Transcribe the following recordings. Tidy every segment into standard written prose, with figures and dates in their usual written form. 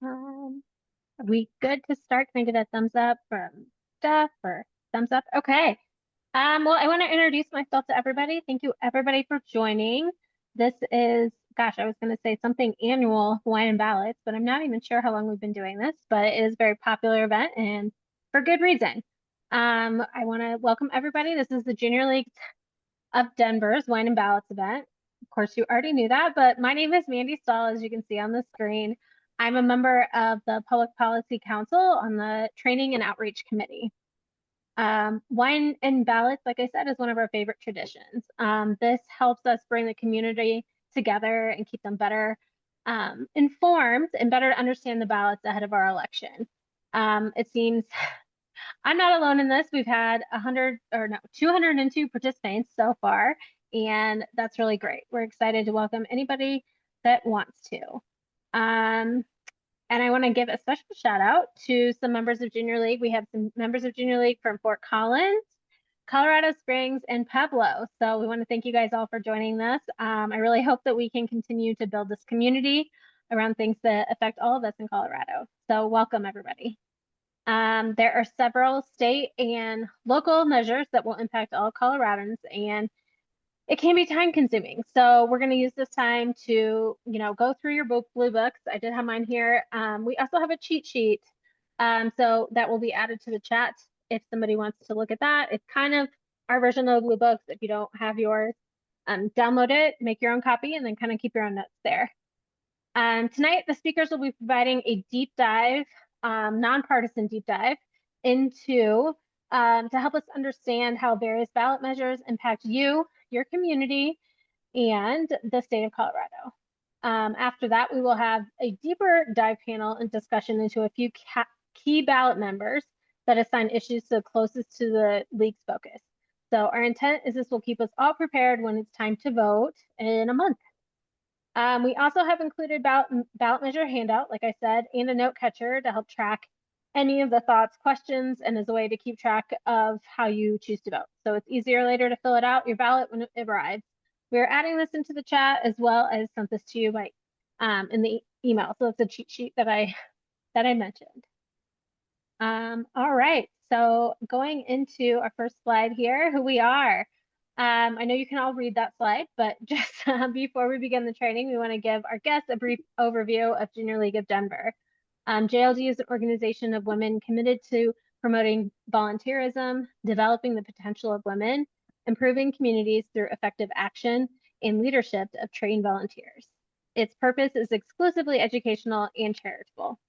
Are we good to start? Can I get a thumbs up from Steph or thumbs up? Okay. Well, I want to introduce myself to everybody. Thank you, everybody, for joining. This is, gosh, I was going to say something annual Wine and Ballots, but I'm not even sure how long we've been doing this, but it is a very popular event and for good reason. I want to welcome everybody. This is the Junior League of Denver's Wine and Ballots event. Of course, you already knew that, but my name is Mandy Stahl, as you can see on the screen. I'm a member of the Public Policy Council on the Training and Outreach Committee. Wine and ballots, like I said, is one of our favorite traditions. This helps us bring the community together and keep them better informed and better to understand the ballots ahead of our election. It seems I'm not alone in this. We've had 202 participants so far, and that's really great. We're excited to welcome anybody that wants to. And I want to give a special shout out to some members of Junior League. We have some members of Junior League from Fort Collins, Colorado Springs, and Pueblo. So we want to thank you guys all for joining this. I really hope that we can continue to build this community around things that affect all of us in Colorado. So welcome, everybody. There are several state and local measures that will impact all Coloradans, and it can be time consuming. So we're going to use this time to, go through your blue books. I did have mine here. We also have a cheat sheet. So that will be added to the chat if somebody wants to look at that. It's kind of our version of blue books. If you don't have yours, download it, make your own copy, and then kind of keep your own notes there. Tonight, the speakers will be providing a deep dive, nonpartisan deep dive into to help us understand how various ballot measures impact you, your community, and the state of Colorado. After that, we will have a deeper dive panel and discussion into a few key ballot members that assign issues to the closest to the league's focus. So our intent is this will keep us all prepared when it's time to vote in a month. We also have included ballot measure handout, like I said, and a note catcher to help track any of the thoughts, questions, and as a way to keep track of how you choose to vote. So it's easier later to fill it out, your ballot, when it arrives. We're adding this into the chat as well as sent this to you by in the email. So it's a cheat sheet that I mentioned. All right, so going into our first slide here, who we are. I know you can all read that slide, but just before we begin the training, we want to give our guests a brief overview of Junior League of Denver. JLD is an organization of women committed to promoting volunteerism, developing the potential of women, improving communities through effective action, and leadership of trained volunteers. Its purpose is exclusively educational and charitable.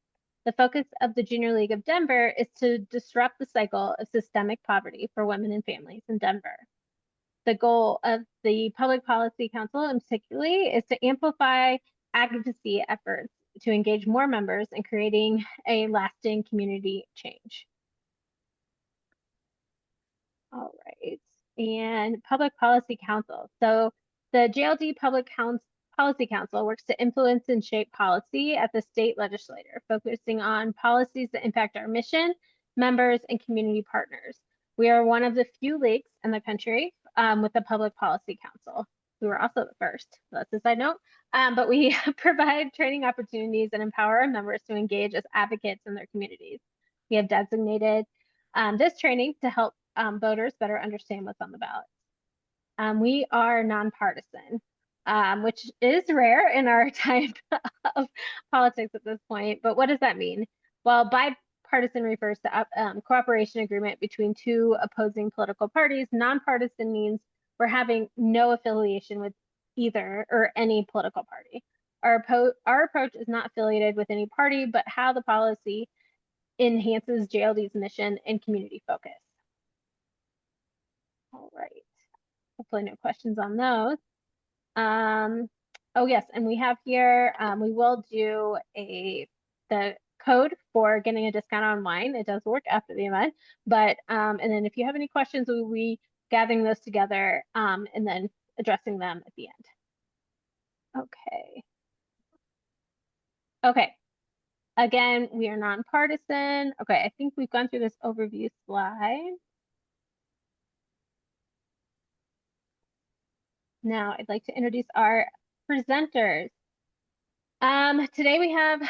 The focus of the Junior League of Denver is to disrupt the cycle of systemic poverty for women and families in Denver. The goal of the Public Policy Council, in particularly, is to amplify advocacy efforts to engage more members in creating a lasting community change. All right, and Public Policy Council. So the JLD Public Policy Council works to influence and shape policy at the state legislature, focusing on policies that impact our mission, members, and community partners. We are one of the few leagues in the country with the Public Policy Council. We were also the first, that's a side note, but we provide training opportunities and empower our members to engage as advocates in their communities. We have designated this training to help voters better understand what's on the ballot. We are nonpartisan, which is rare in our time of politics at this point, but what does that mean? Well, bipartisan refers to cooperation agreement between two opposing political parties. Nonpartisan means we're having no affiliation with either or any political party. Our approach is not affiliated with any party, but how the policy enhances JLD's mission and community focus. All right, hopefully no questions on those. Oh yes, and we have here, we will do the code for getting a discount on wine. It does work after the event, but and then if you have any questions, we'll be gathering those together and then addressing them at the end. Okay. Okay. Again, we are nonpartisan. Okay, I think we've gone through this overview slide. Now I'd like to introduce our presenters. Today we have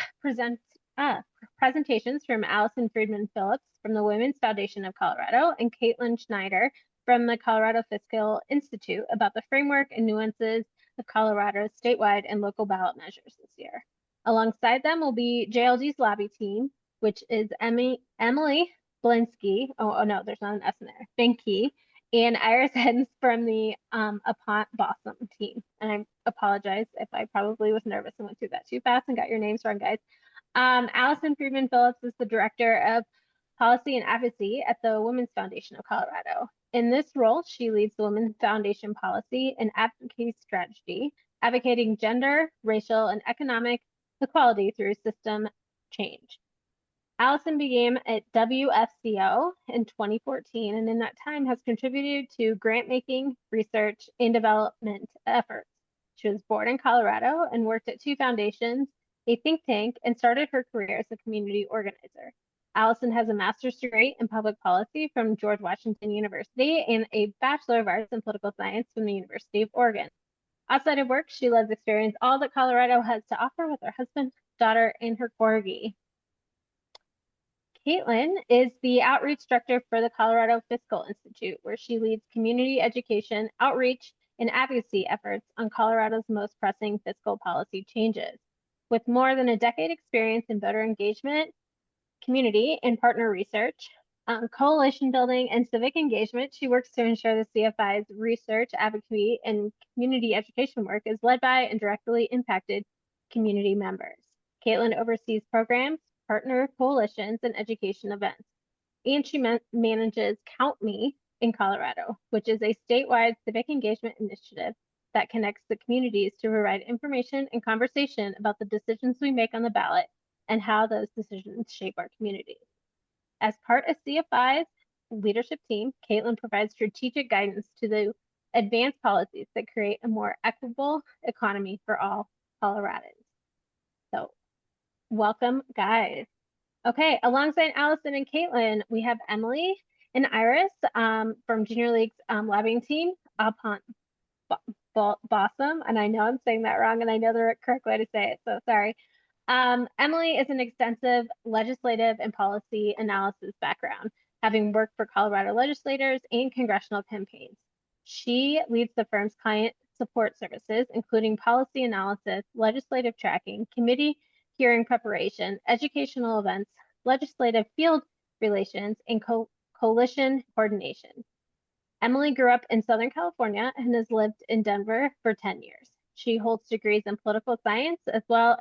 presentations from Allison Friedman Phillips from the Women's Foundation of Colorado and Caitlin Schneider from the Colorado Fiscal Institute about the framework and nuances of Colorado's statewide and local ballot measures this year. Alongside them will be JLG's lobby team, which is Emily Blinsky. Oh, no, there's not an S in there. Binky, and Iris Hens from the Upon Blossom team. And I apologize if I probably was nervous and went through that too fast and got your names wrong, guys. Allison Friedman Phillips is the Director of Policy and Advocacy at the Women's Foundation of Colorado. In this role, she leads the Women's Foundation policy and advocacy strategy, advocating gender, racial, and economic equality through system change. Allison began at WFCO in 2014, and in that time has contributed to grant making, research, and development efforts. She was born in Colorado and worked at two foundations, a think tank, and started her career as a community organizer. Allison has a master's degree in public policy from George Washington University and a Bachelor of Arts in Political Science from the University of Oregon. Outside of work, she loves experience all that Colorado has to offer with her husband, daughter, and her corgi. Caitlin is the outreach director for the Colorado Fiscal Institute, where she leads community education, outreach, and advocacy efforts on Colorado's most pressing fiscal policy changes. With more than a decade experience in voter engagement, community, and partner research, coalition building, and civic engagement, she works to ensure the CFI's research, advocacy, and community education work is led by and directly impacted community members. Caitlin oversees programs, partner coalitions, and education events. And she manages Count Me in Colorado, which is a statewide civic engagement initiative that connects the communities to provide information and conversation about the decisions we make on the ballot and how those decisions shape our communities. As part of CFI's leadership team, Caitlin provides strategic guidance to the advanced policies that create a more equitable economy for all Coloradans. So welcome, guys. Okay, alongside Allison and Caitlin, we have Emily and Iris from Junior League's lobbying team, Upon Blossom, and I know I'm saying that wrong, and I know the correct way to say it, so sorry. Emily is an extensive legislative and policy analysis background, having worked for Colorado legislators and congressional campaigns. She leads the firm's client support services, including policy analysis, legislative tracking, committee hearing preparation, educational events, legislative field relations, and coalition coordination. Emily grew up in Southern California and has lived in Denver for 10 years. She holds degrees in political science as well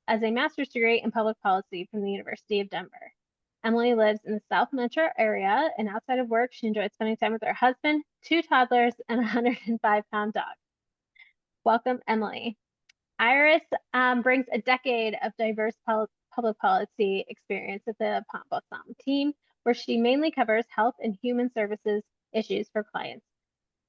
as a master's degree in public policy from the University of Denver. Emily lives in the South Metro area, and outside of work, she enjoys spending time with her husband, two toddlers, and a 105-pound dog. Welcome, Emily. Iris brings a decade of diverse public policy experience at the Upon Blossom team, where she mainly covers health and human services issues for clients,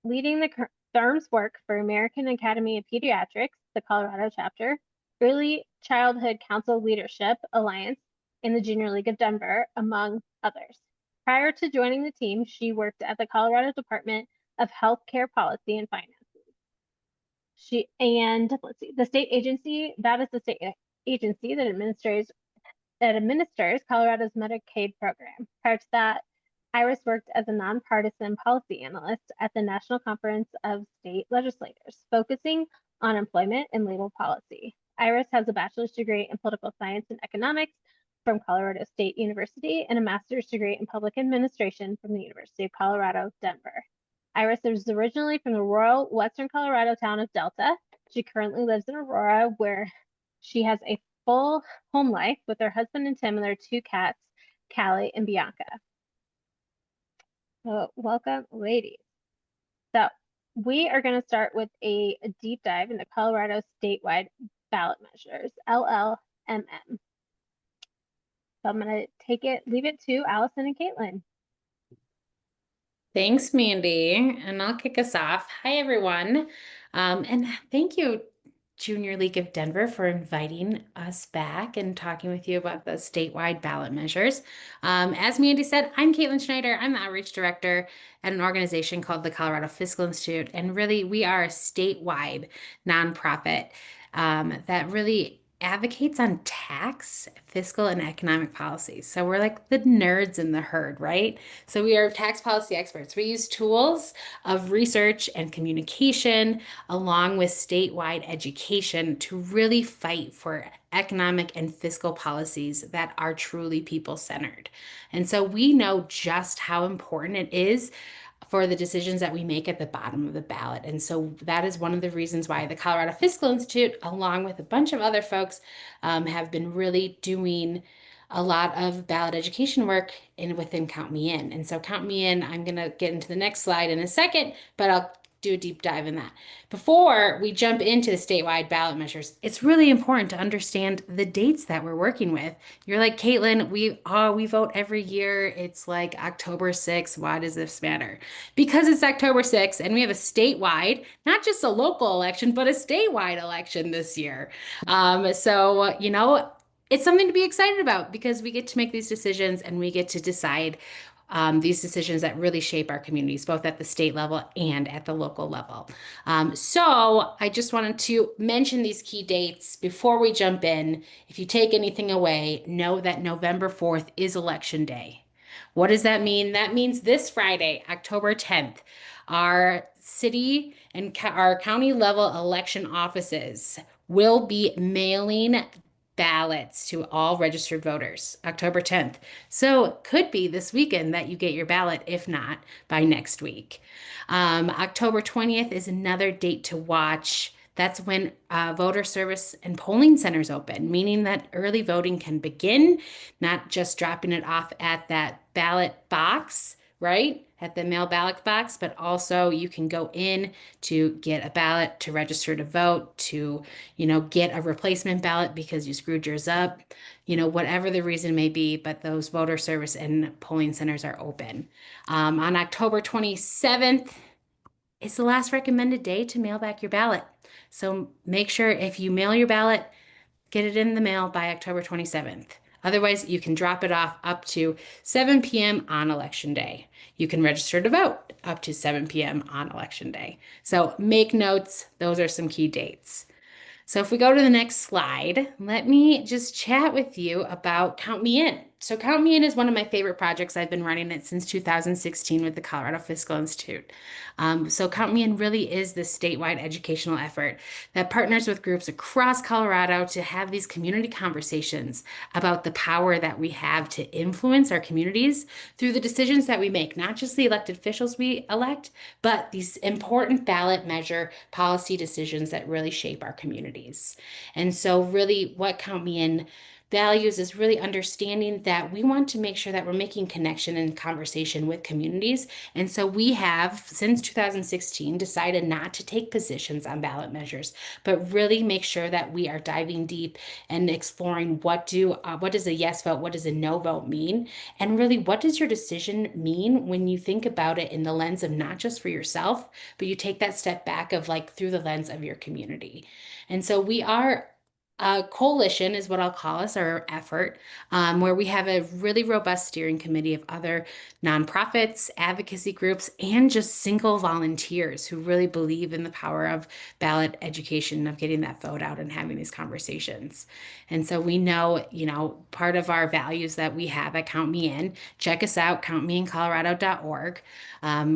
leading the firm's work for American Academy of Pediatrics, the Colorado chapter, Early Childhood Council Leadership Alliance, and the Junior League of Denver, among others. Prior to joining the team, she worked at the Colorado Department of Healthcare Policy and Finance. The state agency, that is the state agency that administers Colorado's Medicaid program. Prior to that, Iris worked as a nonpartisan policy analyst at the National Conference of State Legislators, focusing on employment and labor policy. Iris has a bachelor's degree in political science and economics from Colorado State University and a master's degree in public administration from the University of Colorado, Denver. Iris is originally from the rural western Colorado town of Delta. She currently lives in Aurora, where she has a full home life with her husband and Tim and their two cats, Callie and Bianca. So welcome, ladies. So we are going to start with a deep dive into Colorado statewide ballot measures, LLMM. So I'm going to leave it to Allison and Caitlin. Thanks, Mandy. And I'll kick us off. Hi, everyone. And thank you, Junior League of Denver, for inviting us back and talking with you about the statewide ballot measures. As Mandy said, I'm Caitlin Schneider. I'm the outreach director at an organization called the Colorado Fiscal Institute. And really, we are a statewide nonprofit that really advocates on tax, fiscal, and economic policies. So we're like the nerds in the herd, right? So we are tax policy experts. We use tools of research and communication along with statewide education to really fight for economic and fiscal policies that are truly people centered. And so we know just how important it is for the decisions that we make at the bottom of the ballot. And so that is one of the reasons why the Colorado Fiscal Institute, along with a bunch of other folks, have been really doing a lot of ballot education work within Count Me In. And so Count Me In, I'm going to get into the next slide in a second, but I'll do a deep dive in that. Before we jump into the statewide ballot measures, it's really important to understand the dates that we're working with. You're like, Caitlin, we vote every year. It's like October 6th. Why does this matter? Because it's October 6th and we have a statewide, not just a local election, but a statewide election this year. It's something to be excited about because we get to make these decisions and we get to decide these decisions that really shape our communities, both at the state level and at the local level. So I just wanted to mention these key dates before we jump in. If you take anything away, know that November 4th is Election Day. What does that mean? That means this Friday, October 10th, our city and our county level election offices will be mailing ballots to all registered voters October 10th. So could be this weekend that you get your ballot, if not by next week. October 20th is another date to watch. That's when voter service and polling centers open, meaning that early voting can begin, not just dropping it off at that ballot box, right? At the mail ballot box, but also you can go in to get a ballot, to register to vote, to, get a replacement ballot because you screwed yours up, whatever the reason may be, but those voter service and polling centers are open. On October 27th, it's the last recommended day to mail back your ballot. So make sure if you mail your ballot, get it in the mail by October 27th. Otherwise, you can drop it off up to 7 p.m. on Election Day. You can register to vote up to 7 p.m. on Election Day. So make notes. Those are some key dates. So if we go to the next slide, let me just chat with you about Count Me In. So Count Me In is one of my favorite projects. I've been running it since 2016 with the Colorado Fiscal Institute. So Count Me In really is this statewide educational effort that partners with groups across Colorado to have these community conversations about the power that we have to influence our communities through the decisions that we make, not just the elected officials we elect, but these important ballot measure policy decisions that really shape our communities. And so really what Count Me In values is really understanding that we want to make sure that we're making connection and conversation with communities. And so we have, since 2016, decided not to take positions on ballot measures, but really make sure that we are diving deep and exploring what does a yes vote, what does a no vote mean? And really, what does your decision mean when you think about it in the lens of not just for yourself, but you take that step back of like through the lens of your community. And so we are a coalition is what I'll call us, our effort, where we have a really robust steering committee of other nonprofits, advocacy groups, and just single volunteers who really believe in the power of ballot education, of getting that vote out and having these conversations. And so we know, part of our values that we have at Count Me In, check us out, countmeincolorado.org.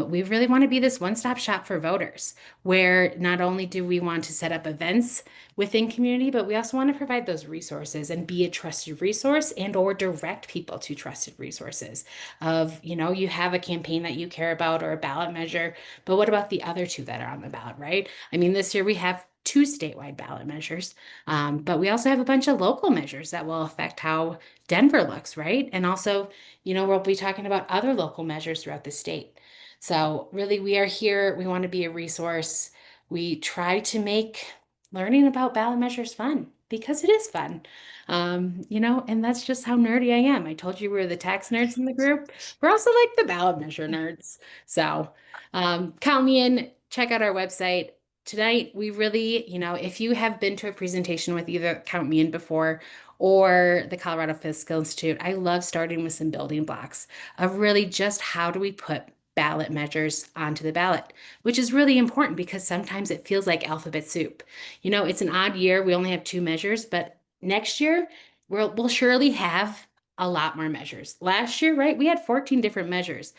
We really want to be this one-stop shop for voters, where not only do we want to set up events within community, but we also want to provide those resources and be a trusted resource and or direct people to trusted resources of, you have a campaign that you care about or a ballot measure, but what about the other two that are on the ballot, right? I mean, this year we have two statewide ballot measures, but we also have a bunch of local measures that will affect how Denver looks, right? And also, we'll be talking about other local measures throughout the state. So really, we are here. We want to be a resource. We try to make learning about ballot measures fun because it is fun. And that's just how nerdy I am. I told you we were the tax nerds in the group. We're also like the ballot measure nerds. So count me in, check out our website. Tonight, we really, if you have been to a presentation with either Count Me In before or the Colorado Fiscal Institute, I love starting with some building blocks of really just how do we put ballot measures onto the ballot, which is really important because sometimes it feels like alphabet soup. It's an odd year. We only have two measures, but Next year, we'll surely have a lot more measures. Last year, right, we had 14 different measures.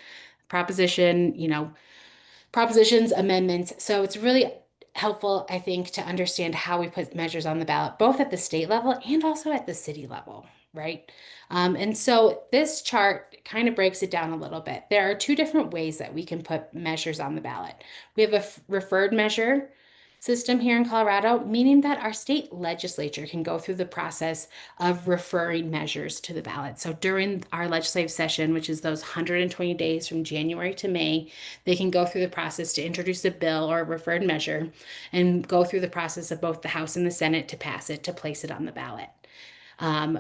Proposition, propositions, amendments. So it's really helpful, I think, to understand how we put measures on the ballot, both at the state level and also at the city level, right? And so this chart kind of breaks it down a little bit. There are two different ways that we can put measures on the ballot. We have a referred measure system here in Colorado, meaning that our state legislature can go through the process of referring measures to the ballot. So during our legislative session, which is those 120 days from January to May, they can go through the process to introduce a bill or a referred measure and go through the process of both the House and the Senate to pass it, to place it on the ballot.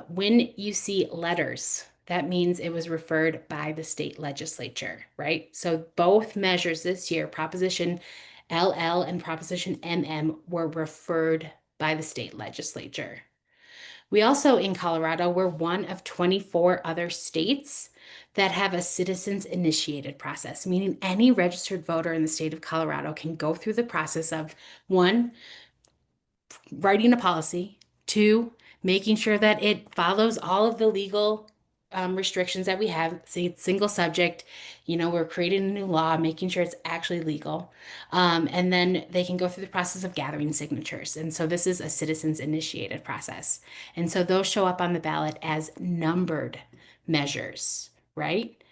When you see letters, that means it was referred by the state legislature, right? So both measures this year, Proposition LL and Proposition MM, were referred by the state legislature. We also, in Colorado, we're one of 24 other states that have a citizens initiated process, meaning any registered voter in the state of Colorado can go through the process of one, writing a policy, two, making sure that it follows all of the legal restrictions that we have. Say it's single subject, we're creating a new law, making sure it's actually legal. And then they can go through the process of gathering signatures. And so this is a citizens initiated process. And so those show up on the ballot as numbered measures, right?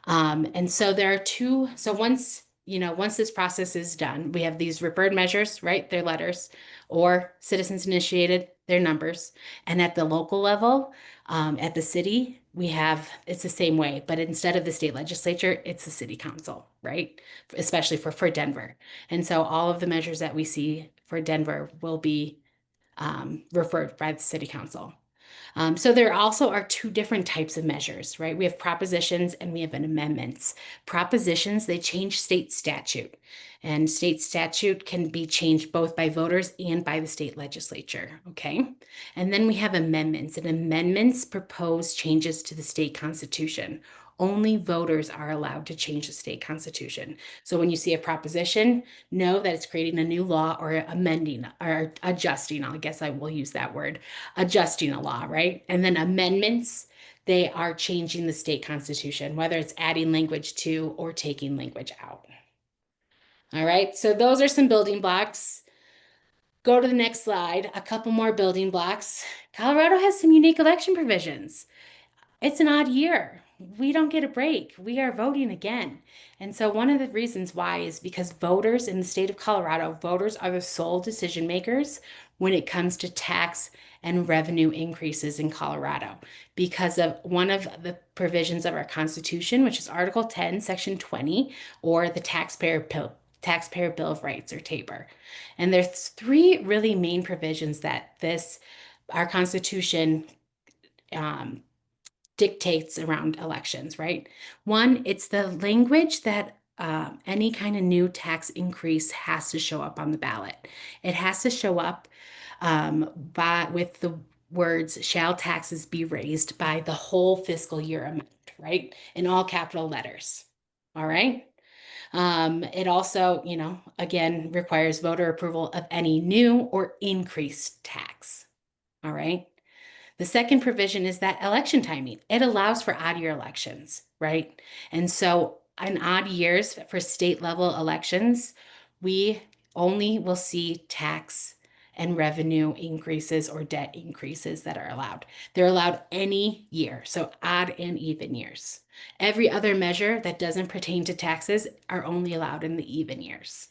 And so there are two, so once this process is done, we have these referred measures, right? They're letters, or citizens initiated, they're numbers. And at the local level, at the city, it's the same way, but instead of the state legislature, it's the city council, right? Especially for Denver. And so all of the measures that we see for Denver will be referred by the city council. So there also are two different types of measures, right? We have propositions and we have an amendments. Propositions, they change state statute, and state statute can be changed both by voters and by the state legislature, okay? And then we have amendments, and amendments propose changes to the state constitution. Only voters are allowed to change the state constitution. So when you see a proposition, know that it's creating a new law or amending or adjusting, I guess I will use that word, adjusting a law, right? And then amendments, they are changing the state constitution, whether it's adding language to or taking language out. All right, so those are some building blocks. Go to the next slide, a couple more building blocks. Colorado has some unique election provisions. It's an odd year. We don't get a break. We are voting again. And so one of the reasons why is because voters in the state of Colorado, voters are the sole decision makers when it comes to tax and revenue increases in Colorado because of one of the provisions of our Constitution, which is Article 10, Section 20, or the Taxpayer Bill of Rights, or TABOR. And there's three really main provisions that our Constitution dictates around elections, right? One, it's the language that any kind of new tax increase has to show up on the ballot. It has to show up with the words, shall taxes be raised by the whole fiscal year amount, right? In all capital letters. All right. It also, again, requires voter approval of any new or increased tax. All right. The second provision is that election timing. It allows for odd year elections, right? And so in odd years for state level elections, we only will see tax and revenue increases or debt increases that are allowed. They're allowed any year, so odd and even years. Every other measure that doesn't pertain to taxes are only allowed in the even years.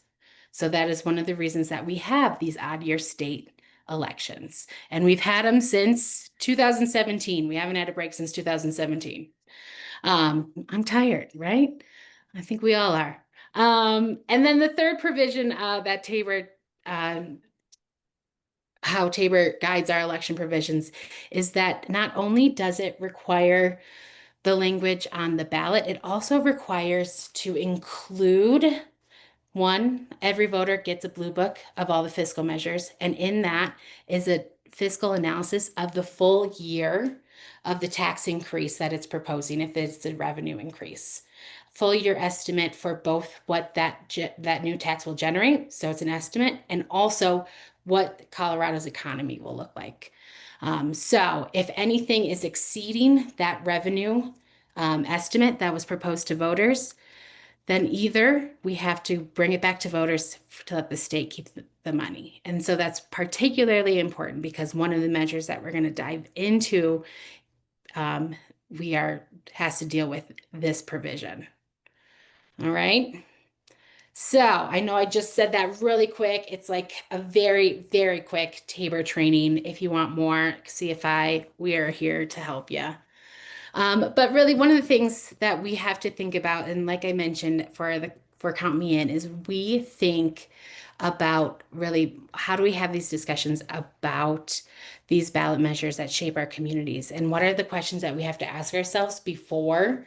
So that is one of the reasons that we have these odd year state elections. And we've had them since 2017. We haven't had a break since 2017. I'm tired, right? I think we all are. And then the third provision that how TABOR guides our election provisions is that not only does it require the language on the ballot, it also requires to include one, every voter gets a blue book of all the fiscal measures, and in that is a fiscal analysis of the full year of the tax increase that it's proposing, if it's a revenue increase. Full year estimate for both what that new tax will generate, so it's an estimate, and also what Colorado's economy will look like. So if anything is exceeding that revenue estimate that was proposed to voters, then either we have to bring it back to voters to let the state keep the money. And so that's particularly important because one of the measures that we're going to dive into, um, we are has to deal with this provision. All right. So I know I just said that really quick. It's like a very, very quick Tabor training. If you want more, CFI, we are here to help you. But really, one of the things that we have to think about, and like I mentioned for Count Me In, is we think about really how do we have these discussions about these ballot measures that shape our communities, and what are the questions that we have to ask ourselves before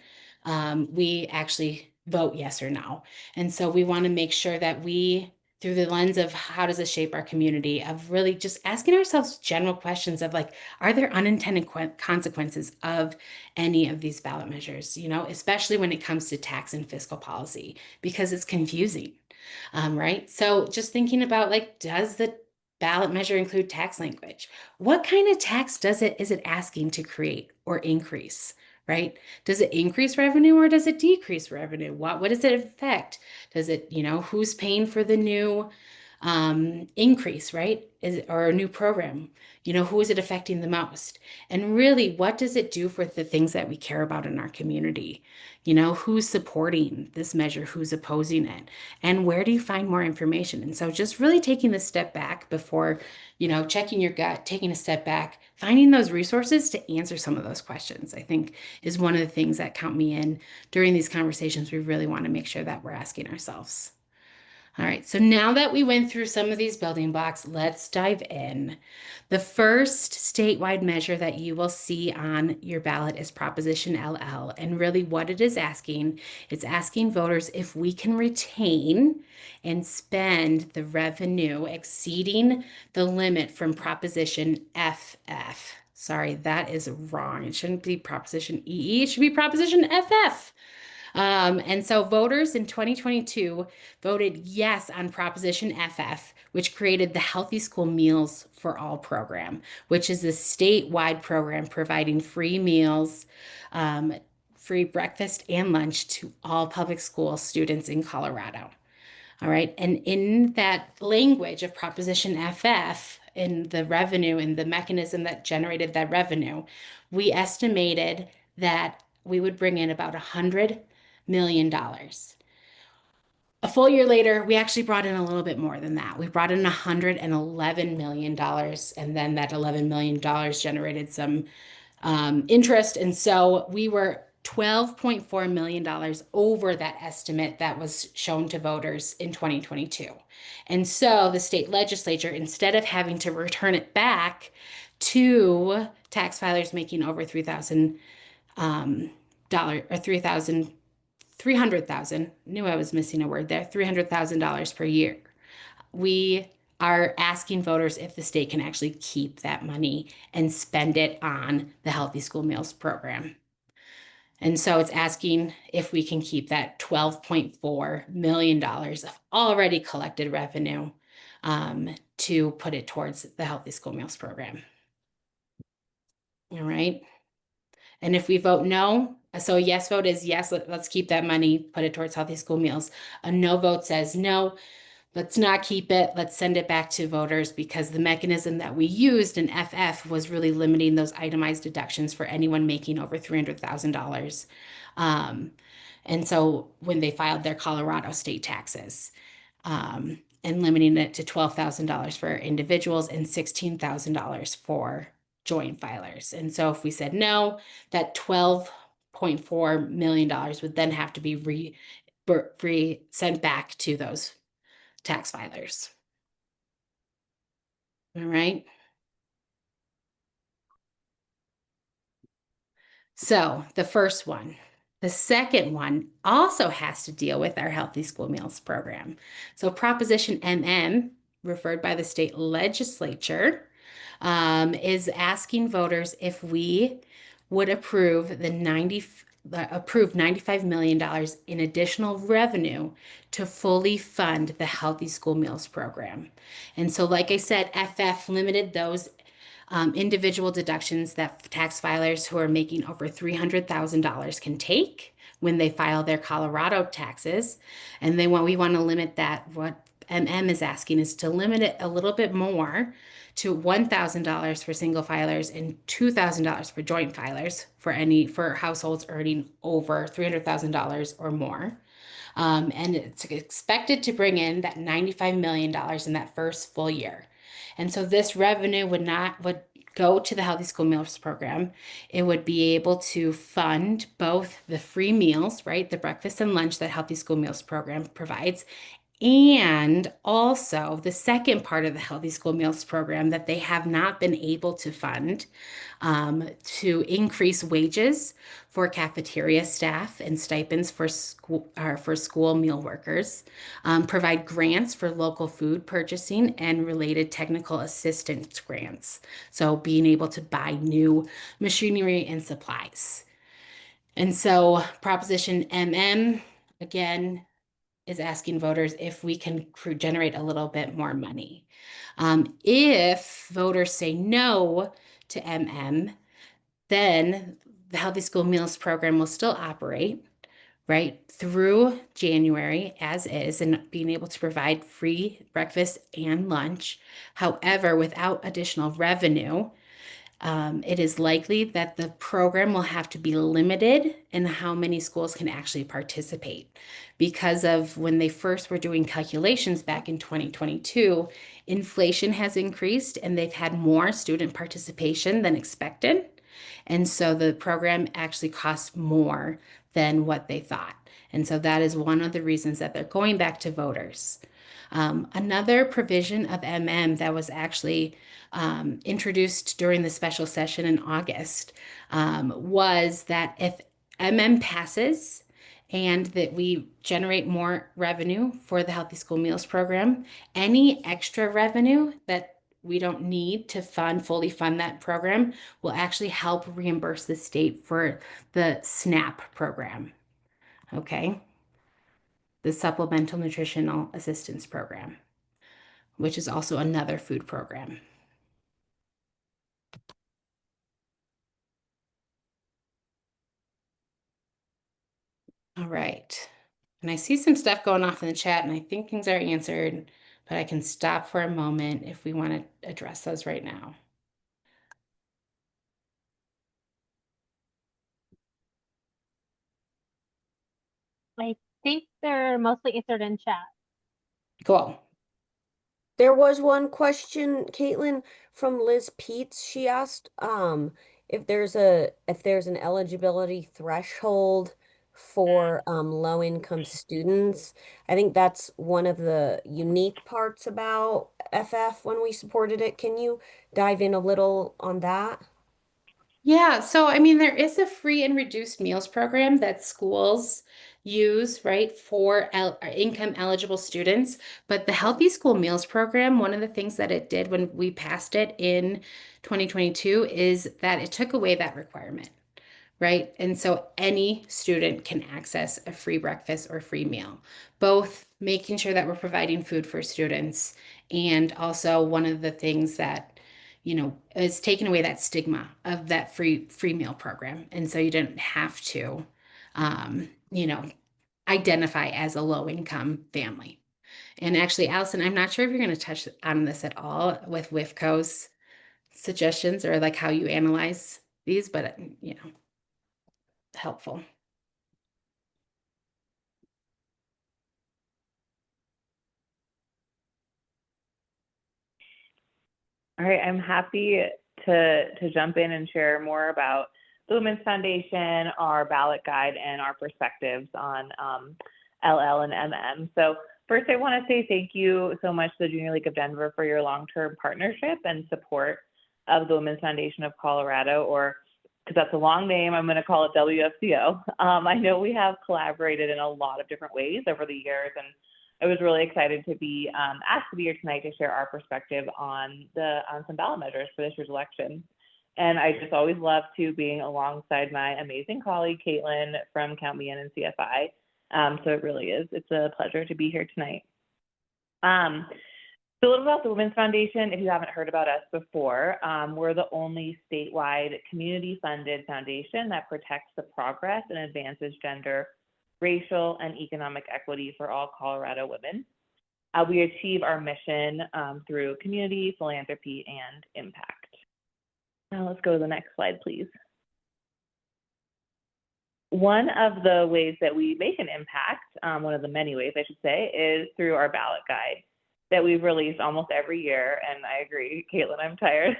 we actually vote yes or no. And so we want to make sure that we, through the lens of how does this shape our community, of really just asking ourselves general questions of like, are there unintended consequences of any of these ballot measures, especially when it comes to tax and fiscal policy, because it's confusing, right? So just thinking about like, does the ballot measure include tax language? What kind of tax is it asking to create or increase? Right? Does it increase revenue or does it decrease revenue? What does it affect? Does it, who's paying for the new increase, right? Or a new program? Who is it affecting the most? And really, what does it do for the things that we care about in our community? Who's supporting this measure? Who's opposing it? And where do you find more information? And so just really taking the step back before, checking your gut, taking a step back, finding those resources to answer some of those questions, I think is one of the things that count me in during these conversations. We really want to make sure that we're asking ourselves. All right, so now that we went through some of these building blocks, let's dive in. The first statewide measure that you will see on your ballot is Proposition LL. And really, what it is asking, it's asking voters if we can retain and spend the revenue exceeding the limit from Proposition FF. Sorry, that is wrong. It shouldn't be Proposition EE, it should be Proposition FF. And so voters in 2022 voted yes on Proposition FF, which created the Healthy School Meals for All program, which is a statewide program providing free meals, um, free breakfast and lunch to all public school students in Colorado. All right. And in that language of Proposition FF, in the revenue and the mechanism that generated that revenue, we estimated that we would bring in about $100 million. A full year later, we actually brought in a little bit more than that. We brought in $111 million, and then that $11 million generated some interest. And so we were $12.4 million over that estimate that was shown to voters in 2022. And so the state legislature, instead of having to return it back to tax filers making over $3,000 or 300,000, knew I was missing a word there, $300,000 per year. We are asking voters if the state can actually keep that money and spend it on the Healthy School Meals program. And so it's asking if we can keep that $12.4 million of already collected revenue to put it towards the Healthy School Meals program. All right. And if we vote no, so a yes vote is yes, let's keep that money, put it towards Healthy School Meals. A no vote says no, let's not keep it. Let's send it back to voters because the mechanism that we used in FF was really limiting those itemized deductions for anyone making over $300,000. And so when they filed their Colorado state taxes, and limiting it to $12,000 for individuals and $16,000 for joint filers. And so if we said no, that $12.4 million would then have to be sent back to those tax filers. All right. So the first one. The second one also has to deal with our Healthy School Meals program. So Proposition MM, referred by the state legislature, is asking voters if we would approve $95 million in additional revenue to fully fund the Healthy School Meals program. And so, like I said, FF limited those individual deductions that tax filers who are making over $300,000 can take when they file their Colorado taxes. And then what we want to limit that, what MM is asking is to limit it a little bit more to $1,000 for single filers and $2,000 for joint filers for households earning over $300,000 or more. And it's expected to bring in that $95 million in that first full year. And so this revenue would go to the Healthy School Meals Program. It would be able to fund both the free meals, right? The breakfast and lunch that Healthy School Meals Program provides, and also the second part of the Healthy School Meals Program that they have not been able to fund, to increase wages for cafeteria staff and stipends for school meal workers, provide grants for local food purchasing and related technical assistance grants. So being able to buy new machinery and supplies. And so Proposition MM, again, is asking voters if we can generate a little bit more money. If voters say no to MM, then the Healthy School Meals Program will still operate right through January as is, and being able to provide free breakfast and lunch. However, without additional revenue, it is likely that the program will have to be limited in how many schools can actually participate. Because of when they first were doing calculations back in 2022, inflation has increased and they've had more student participation than expected. And so the program actually costs more than what they thought. And so that is one of the reasons that they're going back to voters. Another provision of MM that was actually introduced during the special session in August was that if MM passes and that we generate more revenue for the Healthy School Meals Program, any extra revenue that we don't need to fully fund that program will actually help reimburse the state for the SNAP program. Okay. The Supplemental Nutritional Assistance Program, which is also another food program. All right. And I see some stuff going off in the chat, and I think things are answered, but I can stop for a moment if we want to address those right now. I think they're mostly answered in chat. Cool. There was one question, Caitlin, from Liz Peets. She asked if there's an eligibility threshold for low income students. I think that's one of the unique parts about FF when we supported it. Can you dive in a little on that? Yeah, so I mean, there is a free and reduced meals program that schools use, right, for income eligible students. But the Healthy School Meals Program, one of the things that it did when we passed it in 2022 is that it took away that requirement, right? And so any student can access a free breakfast or free meal, both making sure that we're providing food for students. And also one of the things that, is taking away that stigma of that free meal program. And so you didn't have to, um, you know, identify as a low income family. And actually, Allison, I'm not sure if you're going to touch on this at all with WIFCO's suggestions or like how you analyze these, but helpful. All right, I'm happy to jump in and share more about the Women's Foundation, our ballot guide, and our perspectives on LL and MM. So first, I want to say thank you so much to the Junior League of Denver for your long-term partnership and support of the Women's Foundation of Colorado, or because that's a long name, I'm going to call it WFCO. I know we have collaborated in a lot of different ways over the years, and I was really excited to be asked to be here tonight to share our perspective on some ballot measures for this year's election. And I just always love to being alongside my amazing colleague, Caitlin, from Count Me In and CFI. So it really is. It's a pleasure to be here tonight. So a little about the Women's Foundation, if you haven't heard about us before, we're the only statewide community-funded foundation that protects the progress and advances gender, racial, and economic equity for all Colorado women. We achieve our mission through community, philanthropy, and impact. Now let's go to the next slide, please. One of the ways that we make an impact, one of the many ways I should say, is through our ballot guide that we've released almost every year. And I agree, Caitlin, I'm tired,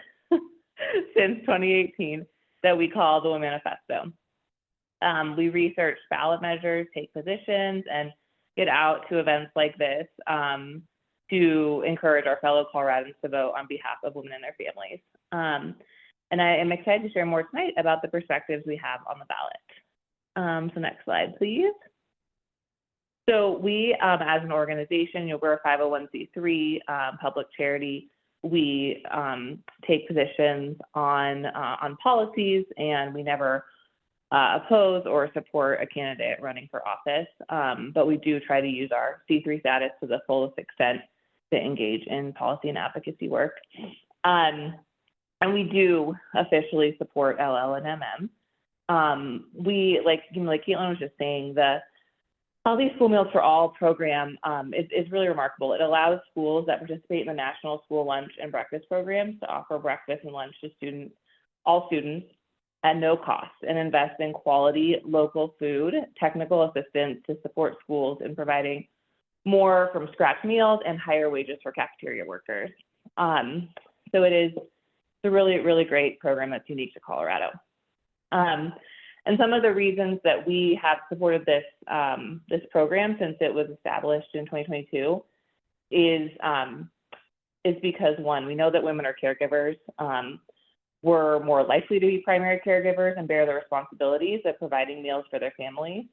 since 2018, that we call the Women Manifesto. We research ballot measures, take positions, and get out to events like this to encourage our fellow Coloradans to vote on behalf of women and their families. And I am excited to share more tonight about the perspectives we have on the ballot. So next slide, please. So we, as an organization, we're a 501c3 public charity. We take positions on policies, and we never oppose or support a candidate running for office. But we do try to use our C3 status to the fullest extent to engage in policy and advocacy work. And we do officially support LL and MM. We, like Caitlin was just saying, the Healthy School Meals for All program is really remarkable. It allows schools that participate in the National School Lunch and Breakfast programs to offer breakfast and lunch to all students at no cost, and invest in quality local food, technical assistance to support schools in providing more from scratch meals and higher wages for cafeteria workers. So it's a really, really great program that's unique to Colorado. And some of the reasons that we have supported this, this program since it was established in 2022 is because, one, we know that women are caregivers. We're more likely to be primary caregivers and bear the responsibilities of providing meals for their families.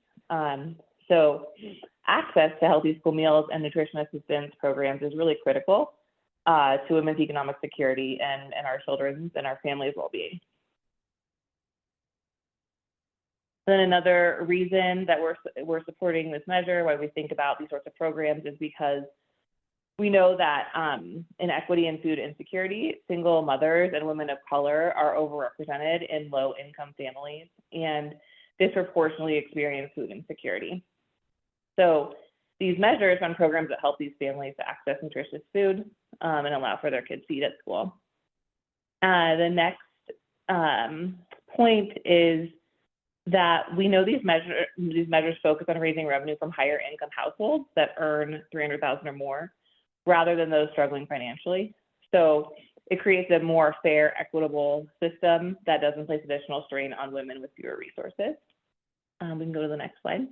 So access to healthy school meals and nutrition assistance programs is really critical to women's economic security and our children's and our families' well-being. Then another reason that we're supporting this measure, why we think about these sorts of programs, is because we know that inequity and food insecurity, single mothers and women of color are overrepresented in low-income families and disproportionately experience food insecurity. So these measures run programs that help these families to access nutritious food and allow for their kids to eat at school. The next point is that we know these measures focus on raising revenue from higher income households that earn $300,000 or more, rather than those struggling financially. So it creates a more fair, equitable system that doesn't place additional strain on women with fewer resources. We can go to the next slide.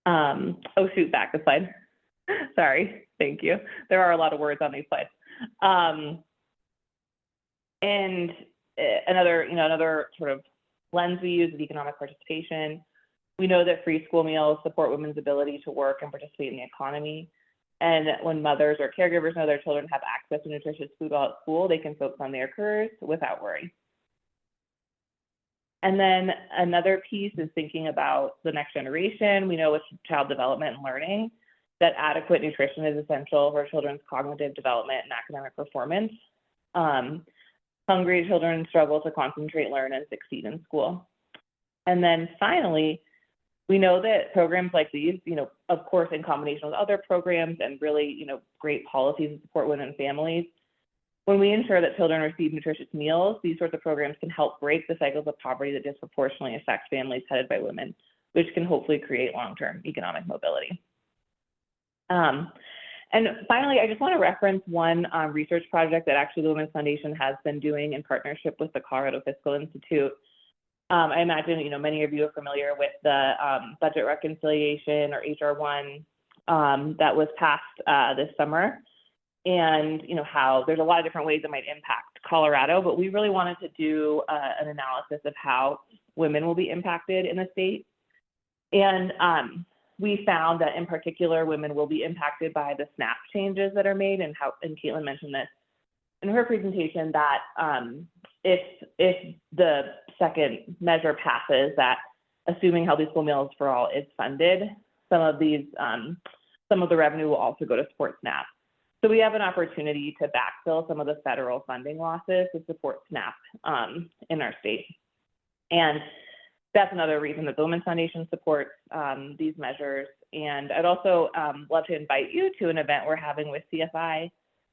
Oh, shoot, back the slide. Sorry, thank you. There are a lot of words on these slides. And another sort of lens we use is economic participation. We know that free school meals support women's ability to work and participate in the economy. And when mothers or caregivers know their children have access to nutritious food while at school, they can focus on their careers without worry. And then another piece is thinking about the next generation. We know with child development and learning that adequate nutrition is essential for children's cognitive development and academic performance. Hungry children struggle to concentrate, learn, and succeed in school. And then finally, we know that programs like these, of course, in combination with other programs and really, great policies to support women and families, when we ensure that children receive nutritious meals, these sorts of programs can help break the cycles of poverty that disproportionately affect families headed by women, which can hopefully create long-term economic mobility. And finally, I just want to reference one research project that actually the Women's Foundation has been doing in partnership with the Colorado Fiscal Institute. I imagine, many of you are familiar with the budget reconciliation, or HR1, that was passed this summer. And, how there's a lot of different ways it might impact Colorado, but we really wanted to do an analysis of how women will be impacted in the state. And we found that in particular, women will be impacted by the SNAP changes that are made, and Caitlin mentioned this in her presentation, that if the second measure passes, that assuming healthy school meals for all is funded, some of these some of the revenue will also go to support SNAP. So we have an opportunity to backfill some of the federal funding losses to support SNAP in our state. And that's another reason that the Women's Foundation supports these measures. And I'd also love to invite you to an event we're having with CFI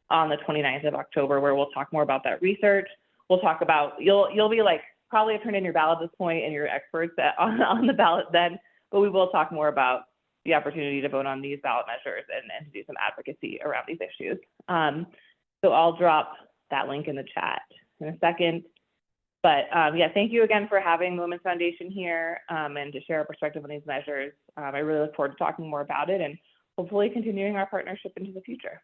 on the 29th of October, where we'll talk more about that research. We'll talk about, you'll be like, probably have turned in your ballot at this point and you're experts on the ballot then, but we will talk more about the opportunity to vote on these ballot measures and to do some advocacy around these issues. So I'll drop that link in the chat in a second. But yeah, thank you again for having the Women's Foundation here and to share our perspective on these measures. I really look forward to talking more about it and hopefully continuing our partnership into the future.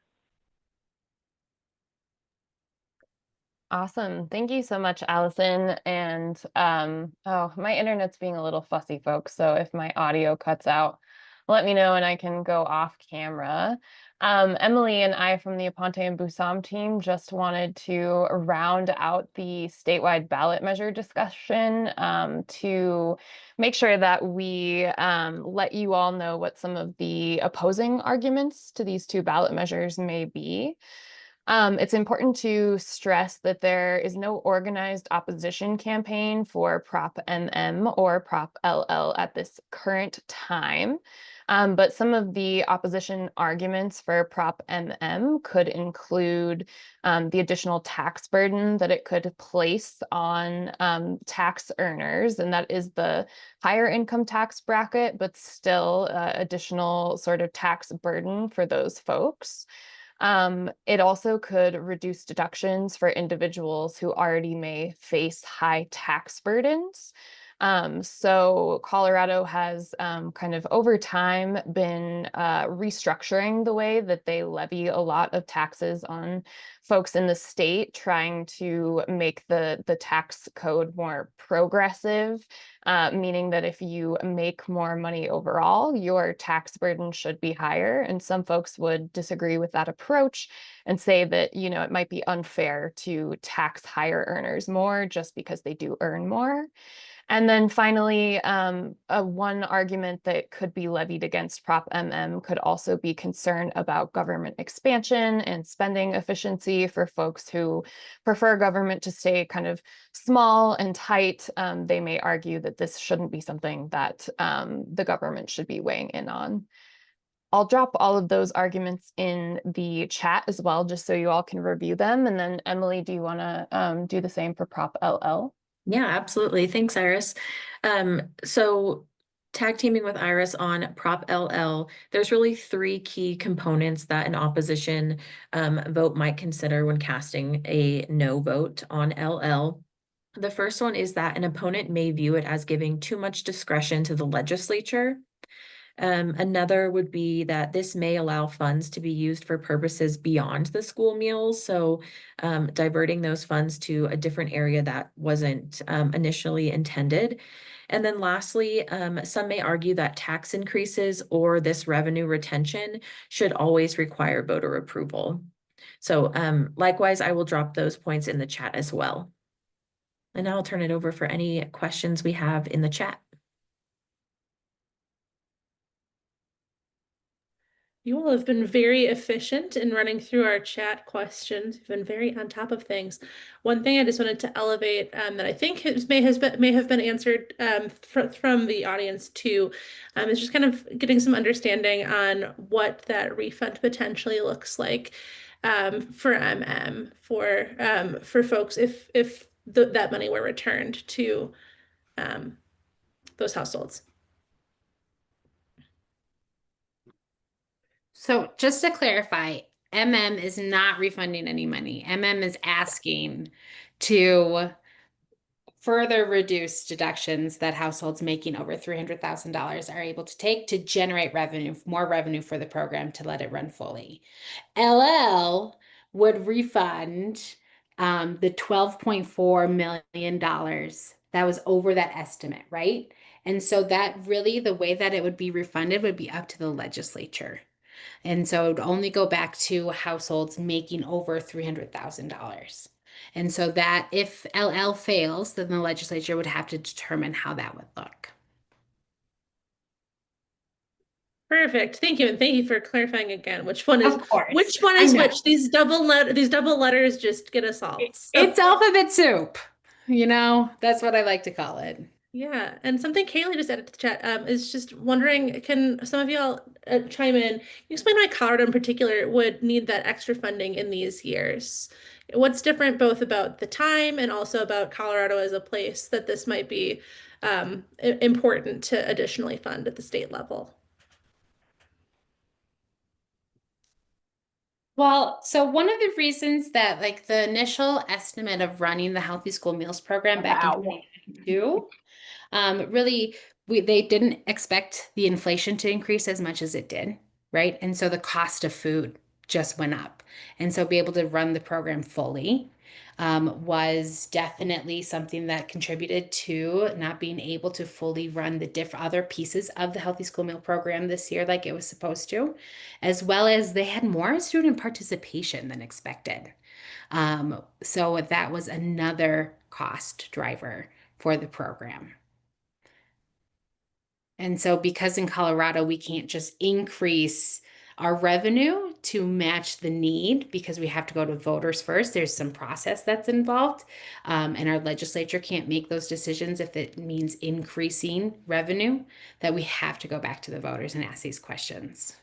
Awesome. Thank you so much, Allison. And oh, my internet's being a little fussy, folks. So if my audio cuts out, let me know and I can go off camera. Emily and I from the Aponte and Busam team just wanted to round out the statewide ballot measure discussion to make sure that we let you all know what some of the opposing arguments to these two ballot measures may be. It's important to stress that there is no organized opposition campaign for Prop MM or Prop LL at this current time. But some of the opposition arguments for Prop MM could include the additional tax burden that it could place on tax earners, and that is the higher income tax bracket, but still additional sort of tax burden for those folks. It also could reduce deductions for individuals who already may face high tax burdens. So Colorado has kind of over time been restructuring the way that they levy a lot of taxes on folks in the state, trying to make the tax code more progressive, meaning that if you make more money overall, your tax burden should be higher. And some folks would disagree with that approach and say that, you know, it might be unfair to tax higher earners more just because they do earn more. And then finally, one argument that could be levied against Prop MM could also be concern about government expansion and spending efficiency for folks who prefer government to stay kind of small and tight. They may argue that this shouldn't be something that the government should be weighing in on. I'll drop all of those arguments in the chat as well, just so you all can review them. And then Emily, do you want to do the same for Prop LL? Yeah, absolutely. Thanks, Iris. So tag teaming with Iris on Prop LL, there's really three key components that an opposition vote might consider when casting a no vote on LL. The first one is that an opponent may view it as giving too much discretion to the legislature. Another would be that this may allow funds to be used for purposes beyond the school meals. So diverting those funds to a different area that wasn't initially intended. And then lastly, some may argue that tax increases or this revenue retention should always require voter approval. So likewise, I will drop those points in the chat as well. And now I'll turn it over for any questions we have in the chat. You all have been very efficient in running through our chat questions. You've been very on top of things. One thing I just wanted to elevate that I think may have been answered from the audience too, is just kind of getting some understanding on what that refund potentially looks like for MM for folks if that money were returned to those households. So just to clarify, MM is not refunding any money. MM is asking to further reduce deductions that households making over $300,000 are able to take to generate revenue, more revenue for the program to let it run fully. LL would refund the $12.4 million that was over that estimate, right? And so that really, the way that it would be refunded would be up to the legislature. And so it would only go back to households making over $300,000. And so that if LL fails, then the legislature would have to determine how that would look. Perfect. Thank you. And thank you for clarifying again which one is Of course. which one I is know. which. These double letters just get us all. So, It's alphabet soup. That's what I like to call it. yeah. And something Kaylee just added to the chat is just wondering, can some of y'all chime in? Can you explain why Colorado in particular would need that extra funding in these years? What's different both about the time and also about Colorado as a place that this might be important to additionally fund at the state level? Well, so one of the reasons that like the initial estimate of running the Healthy School Meals program back in 2022, really they didn't expect the inflation to increase as much as it did, right? And so the cost of food just went up. And so be able to run the program fully was definitely something that contributed to not being able to fully run the different other pieces of the Healthy School Meal program this year like it was supposed to, as well as they had more student participation than expected. So that was another cost driver for the program. And so because in Colorado, we can't just increase our revenue to match the need because we have to go to voters first. There's some process that's involved. And our legislature can't make those decisions if it means increasing revenue, that we have to go back to the voters and ask these questions.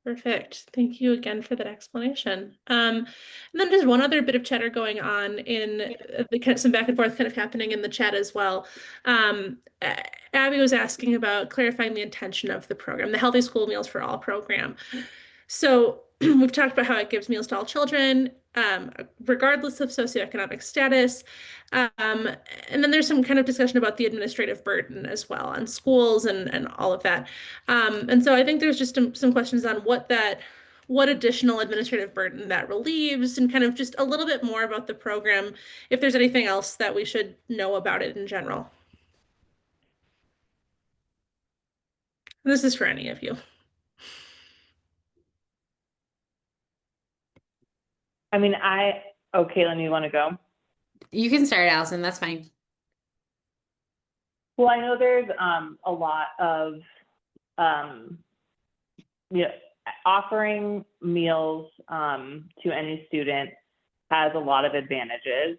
Perfect. Thank you again for that explanation. And then there's one other bit of chatter going on in some back and forth kind of happening in the chat as well. Abby was asking about clarifying the intention of the program, the Healthy School Meals for All program. So we've talked about how it gives meals to all children, regardless of socioeconomic status. And then there's some kind of discussion about the administrative burden as well on schools and all of that. And so I think there's just some questions on what additional administrative burden that relieves and kind of just a little bit more about the program, if there's anything else that we should know about it in general. This is for any of you. I mean, Caitlin, you want to go? You can start, Allison. That's fine. Well, I know there's a lot of offering meals to any student has a lot of advantages.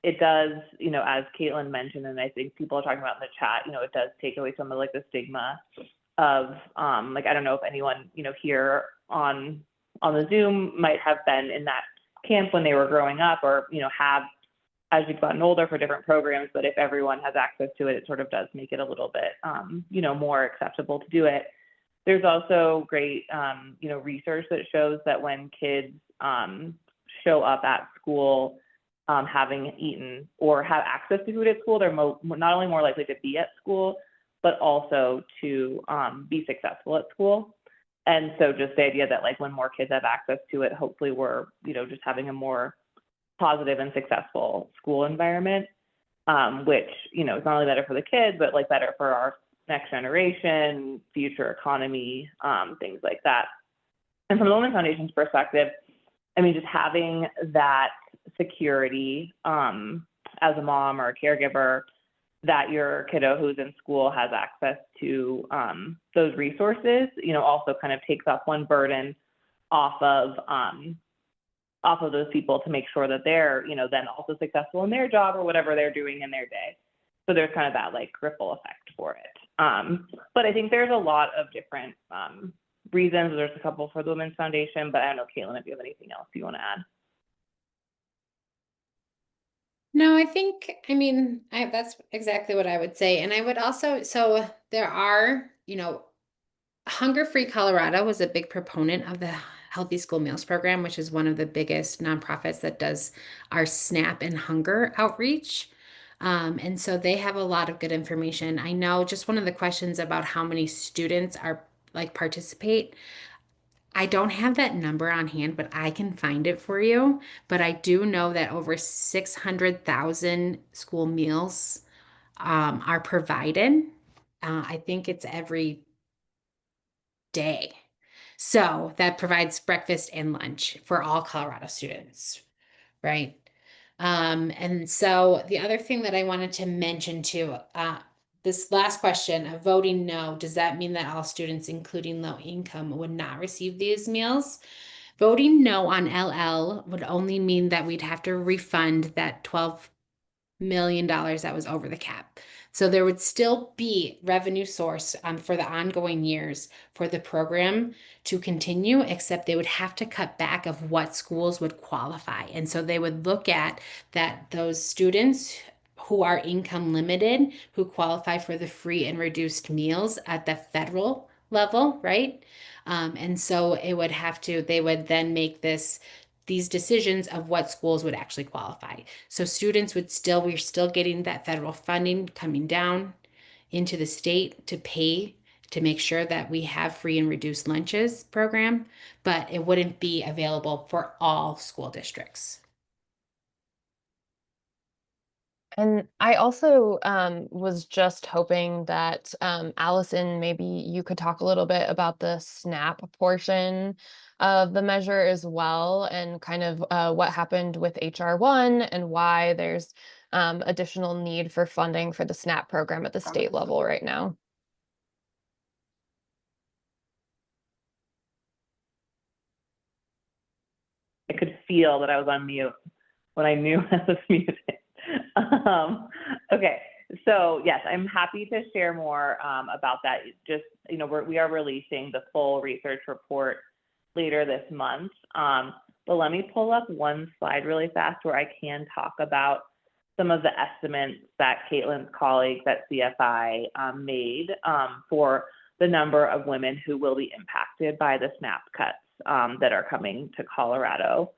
It does, as Caitlin mentioned, and I think people are talking about in the chat, it does take away some of like the stigma of I don't know if anyone, here on the Zoom might have been in that camp when they were growing up or, have as you've gotten older for different programs, but if everyone has access to it, it sort of does make it a little bit, more acceptable to do it. There's also great, research that shows that when kids show up at school having eaten or have access to food at school, they're not only more likely to be at school, but also to be successful at school. And so just the idea that like when more kids have access to it, hopefully we're, just having a more positive and successful school environment, which, is not only better for the kids, but like better for our next generation, future economy, things like that. And from the Women's Foundation's perspective, I mean, just having that security as a mom or a caregiver that your kiddo who's in school has access to those resources, also kind of takes off one burden off of those people to make sure that they're, then also successful in their job or whatever they're doing in their day. So there's kind of that like ripple effect for it. But I think there's a lot of different reasons. There's a couple for the Women's Foundation, but I don't know, Caitlin, if you have anything else you want to add. No, that's exactly what I would say. And I would also, so there are, Hunger Free Colorado was a big proponent of the Healthy School Meals program, which is one of the biggest nonprofits that does our SNAP and hunger outreach. And so they have a lot of good information. I know just one of the questions about how many students are participate. I don't have that number on hand, but I can find it for you. But I do know that over 600,000 school meals are provided. I think it's every day. So that provides breakfast and lunch for all Colorado students, right? And so the other thing that I wanted to mention too, this last question of voting no, does that mean that all students, including low income, would not receive these meals? Voting no on LL would only mean that we'd have to refund that $12 million that was over the cap. So there would still be revenue source for the ongoing years for the program to continue, except they would have to cut back of what schools would qualify. And so they would look at that those students who are income limited, who qualify for the free and reduced meals at the federal level, right? And so it would have to, they would then make these decisions of what schools would actually qualify. So students would still, we're still getting that federal funding coming down into the state to pay to make sure that we have free and reduced lunches program, but it wouldn't be available for all school districts. And I also was just hoping that Allison, maybe you could talk a little bit about the SNAP portion of the measure as well, and kind of what happened with HR1 and why there's additional need for funding for the SNAP program at the state level right now. I could feel that I was on mute when I knew I was muted. Okay, so yes, I'm happy to share more about that. Just, you know, we are releasing the full research report later this month. But let me pull up one slide really fast where I can talk about some of the estimates that Caitlin's colleagues at CFI made for the number of women who will be impacted by the SNAP cuts that are coming to Colorado.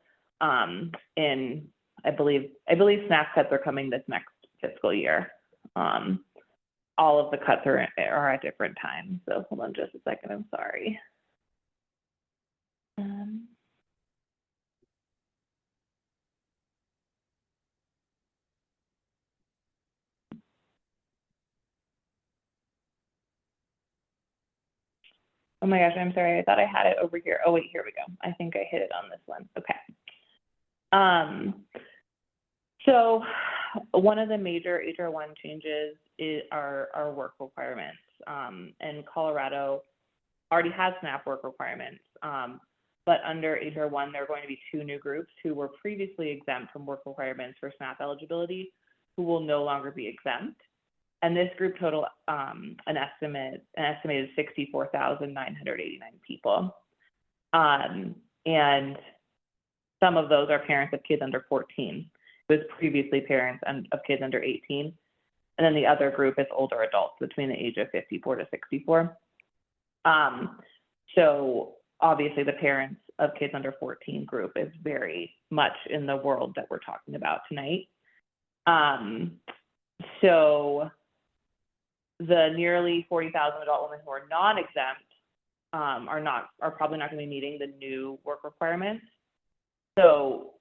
I believe SNAP cuts are coming this next fiscal year. All of the cuts are at different times. So hold on just a second. I'm sorry. Oh my gosh, I'm sorry. I thought I had it over here. Oh wait, here we go. I think I hit it on this one. Okay. So one of the major HR1 changes are work requirements. And Colorado already has SNAP work requirements. But under HR1, there are going to be two new groups who were previously exempt from work requirements for SNAP eligibility, who will no longer be exempt. And this group total an estimated 64,989 people. And some of those are parents of kids under 14, who was previously parents of kids under 18. And then the other group is older adults between the age of 54 to 64. So obviously the parents of kids under 14 group is very much in the world that we're talking about tonight. So the nearly 40,000 adult women who are non-exempt are probably not going to be meeting the new work requirements. So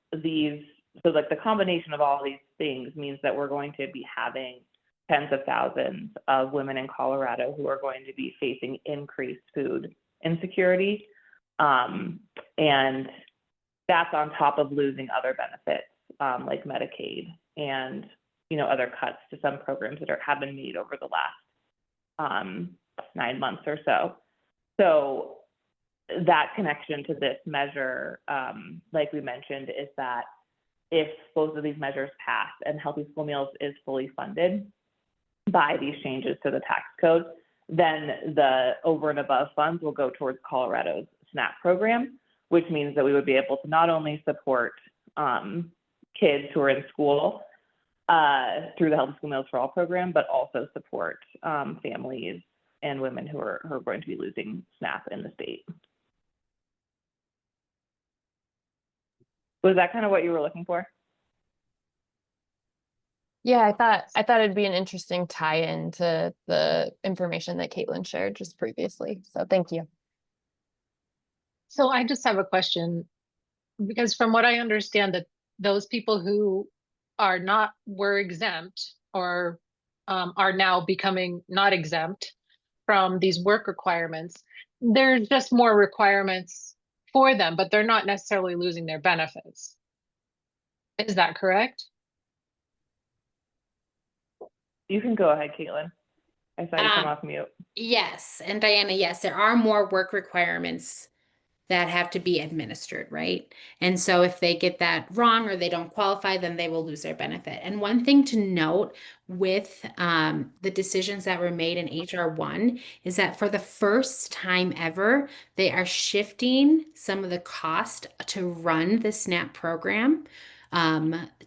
like the combination of all these things means that we're going to be having tens of thousands of women in Colorado who are going to be facing increased food insecurity. And that's on top of losing other benefits like Medicaid and, you know, other cuts to some programs that have been made over the last 9 months or so. So that connection to this measure, like we mentioned, is that if both of these measures pass and Healthy School Meals is fully funded by these changes to the tax code, then the over and above funds will go towards Colorado's SNAP program, which means that we would be able to not only support kids who are in school through the Healthy School Meals for All program, but also support families and women who are going to be losing SNAP in the state. Was that kind of what you were looking for? Yeah, I thought it'd be an interesting tie-in to the information that Caitlin shared just previously. So thank you. So I just have a question, because from what I understand, that those people who were exempt or are now becoming not exempt from these work requirements, there's just more requirements for them, but they're not necessarily losing their benefits. Is that correct? You can go ahead, Caitlin. I saw you come off mute. Yes, and Diana, yes, there are more work requirements that have to be administered, right? And so if they get that wrong or they don't qualify, then they will lose their benefit. And one thing to note with the decisions that were made in HR1 is that for the first time ever, they are shifting some of the cost to run the SNAP program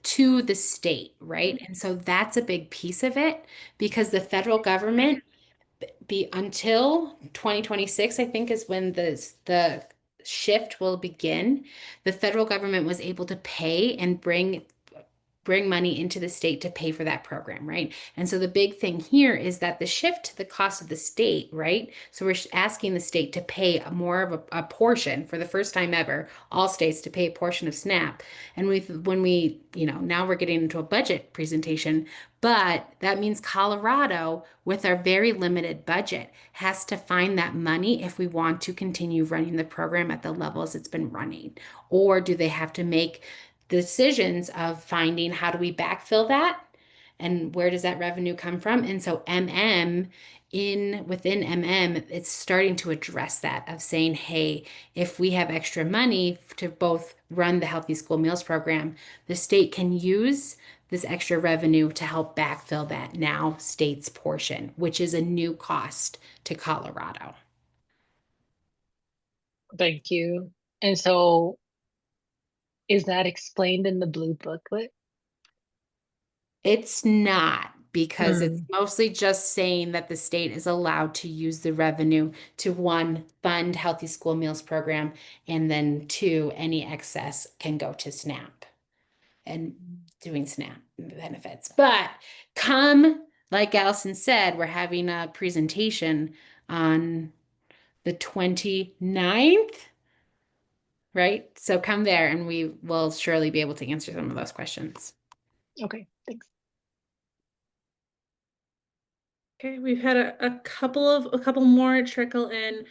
to the state, right? And so that's a big piece of it because the federal government be until 2026, I think is when the shift will begin. The federal government was able to pay and bring money into the state to pay for that program, right? And so the big thing here is that the shift to the cost of the state, right? So we're asking the state to pay more of a portion for the first time ever, all states to pay a portion of SNAP. And when we, now we're getting into a budget presentation, but that means Colorado, with our very limited budget, has to find that money if we want to continue running the program at the levels it's been running. Or do they have to make decisions of finding how do we backfill that and where does that revenue come from? And so within it's starting to address that of saying, hey, if we have extra money to both run the Healthy School Meals program, the state can use this extra revenue to help backfill that now state's portion, which is a new cost to Colorado. Thank you. And so is that explained in the blue booklet? It's not because it's mostly just saying that the state is allowed to use the revenue to one, fund Healthy School Meals program, and then two, any excess can go to SNAP and doing SNAP benefits. But like Allison said, we're having a presentation on the 29th, right? So come there and we will surely be able to answer some of those questions. Okay, thanks. Okay, we've had a couple more trickle in.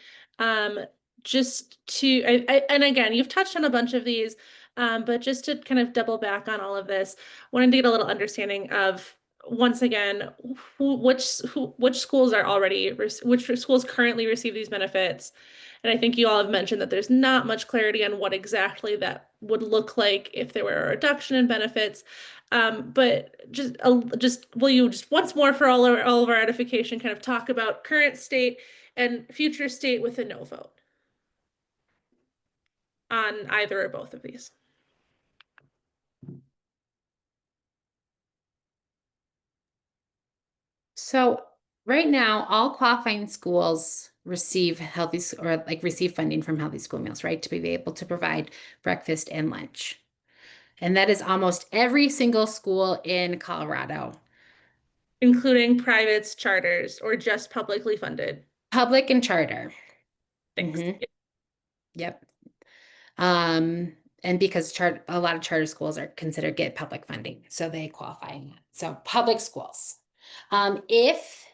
Just to and again, you've touched on a bunch of these, but just to kind of double back on all of this, wanted to get a little understanding of once again which schools are already which schools currently receive these benefits. And I think you all have mentioned that there's not much clarity on what exactly that would look like if there were a reduction in benefits. But just will you just once more for all of our edification kind of talk about current state and future state with a no vote on either or both of these? So right now, all qualifying schools receive receive funding from Healthy School Meals, right? To be able to provide breakfast and lunch. And that is almost every single school in Colorado. Including privates, charters, or just publicly funded? Public and charter. Thanks. Yep. And because a lot of charter schools are considered get public funding, so they qualify in that. So public schools. If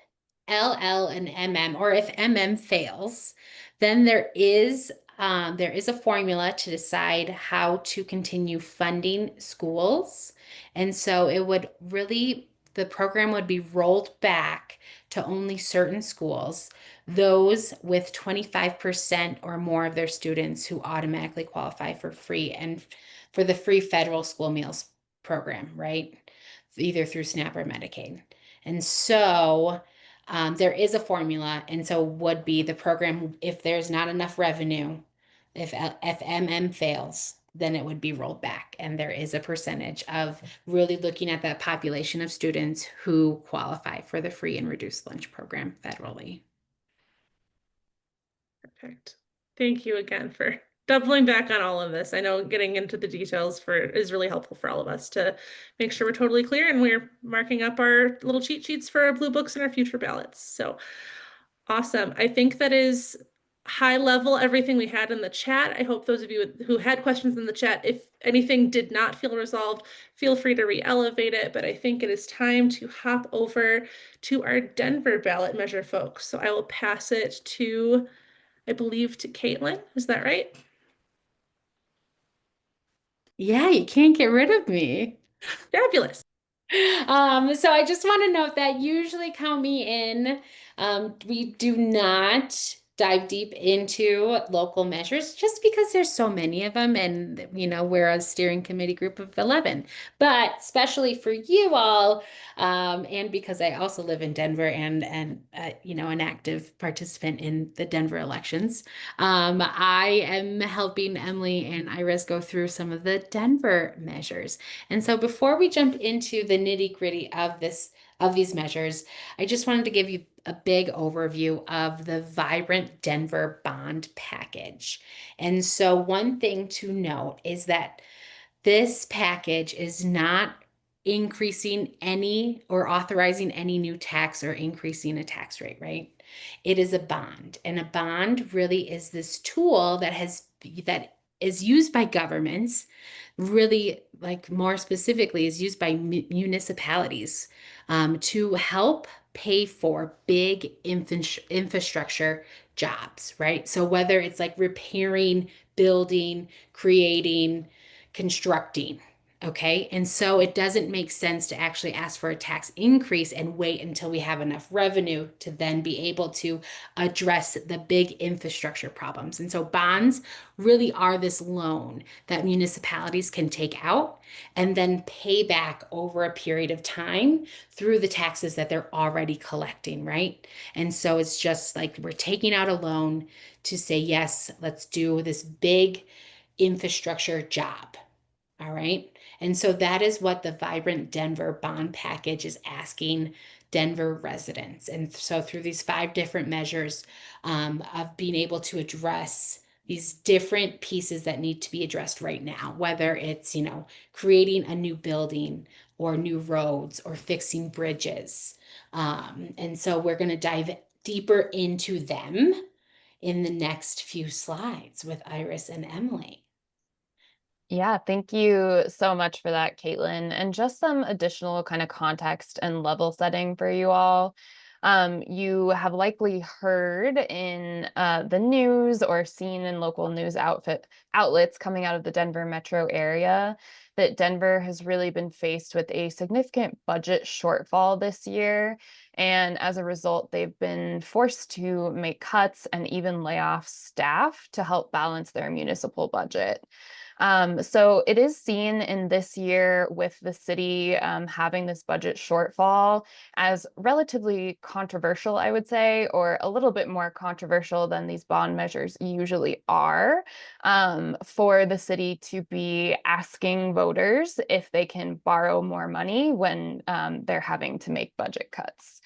LL and MM, or if MM fails, then there is a formula to decide how to continue funding schools. And so the program would be rolled back to only certain schools, those with 25% or more of their students who automatically qualify for the free federal school meals program, right? Either through SNAP or Medicaid. And so there is a formula, and so would be the program, if there's not enough revenue, if MM fails, then it would be rolled back. And there is a percentage of really looking at that population of students who qualify for the free and reduced lunch program federally. Perfect. Thank you again for doubling back on all of this. I know getting into the details is really helpful for all of us to make sure we're totally clear, and we're marking up our little cheat sheets for our blue books and our future ballots. So awesome. I think that is high level everything we had in the chat. I hope those of you who had questions in the chat, if anything did not feel resolved, feel free to re-elevate it. But I think it is time to hop over to our Denver ballot measure folks. So I will pass it to, I believe, to Caitlin. Is that right? Yeah, you can't get rid of me. Fabulous. So I just want to note that usually count me in. We do not dive deep into local measures just because there's so many of them, and we're a steering committee group of 11. But especially for you all, and because I also live in Denver and an active participant in the Denver elections, I am helping Emily and Iris go through some of the Denver measures. And so before we jump into the nitty-gritty of these measures, I just wanted to give you a big overview of the Vibrant Denver Bond Package. And so one thing to note is that this package is not increasing any or authorizing any new tax or increasing a tax rate, right? It is a bond, and a bond really is this tool that is used by governments, really, like more specifically, is used by municipalities to help pay for big infrastructure jobs, right? So whether it's like repairing, building, creating, constructing. Okay. And so it doesn't make sense to actually ask for a tax increase and wait until we have enough revenue to then be able to address the big infrastructure problems. And so bonds really are this loan that municipalities can take out and then pay back over a period of time through the taxes that they're already collecting, right? And so it's just like we're taking out a loan to say, yes, let's do this big infrastructure job. All right. And so that is what the Vibrant Denver Bond Package is asking Denver residents. And so through these 5 different measures of being able to address these different pieces that need to be addressed right now, whether it's, creating a new building or new roads or fixing bridges. And so we're going to dive deeper into them in the next few slides with Iris and Emily. Yeah, thank you so much for that, Caitlin. And just some additional kind of context and level setting for you all. You have likely heard in the news or seen in local news outlets coming out of the Denver metro area that Denver has really been faced with a significant budget shortfall this year. And as a result, they've been forced to make cuts and even lay off staff to help balance their municipal budget. So it is seen in this year with the city having this budget shortfall as relatively controversial, I would say, or a little bit more controversial than these bond measures usually are, for the city to be asking voters if they can borrow more money when they're having to make budget cuts.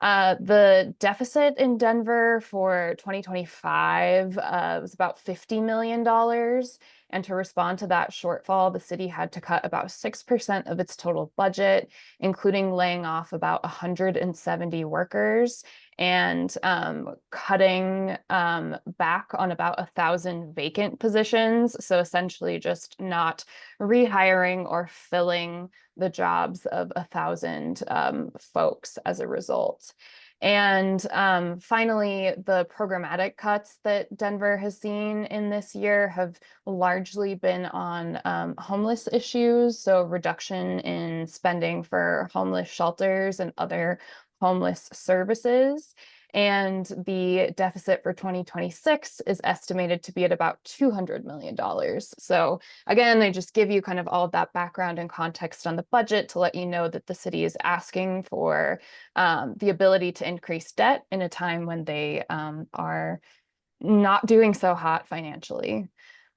The deficit in Denver for 2025 was about $50 million. And to respond to that shortfall, the city had to cut about 6% of its total budget, including laying off about 170 workers and cutting back on about 1,000 vacant positions. So essentially just not rehiring or filling the jobs of 1,000 folks as a result. And finally, the programmatic cuts that Denver has seen in this year have largely been on homeless issues, so reduction in spending for homeless shelters and other homeless services. And the deficit for 2026 is estimated to be at about $200 million. So again, I just give you kind of all of that background and context on the budget to let you know that the city is asking for the ability to increase debt in a time when they are not doing so hot financially.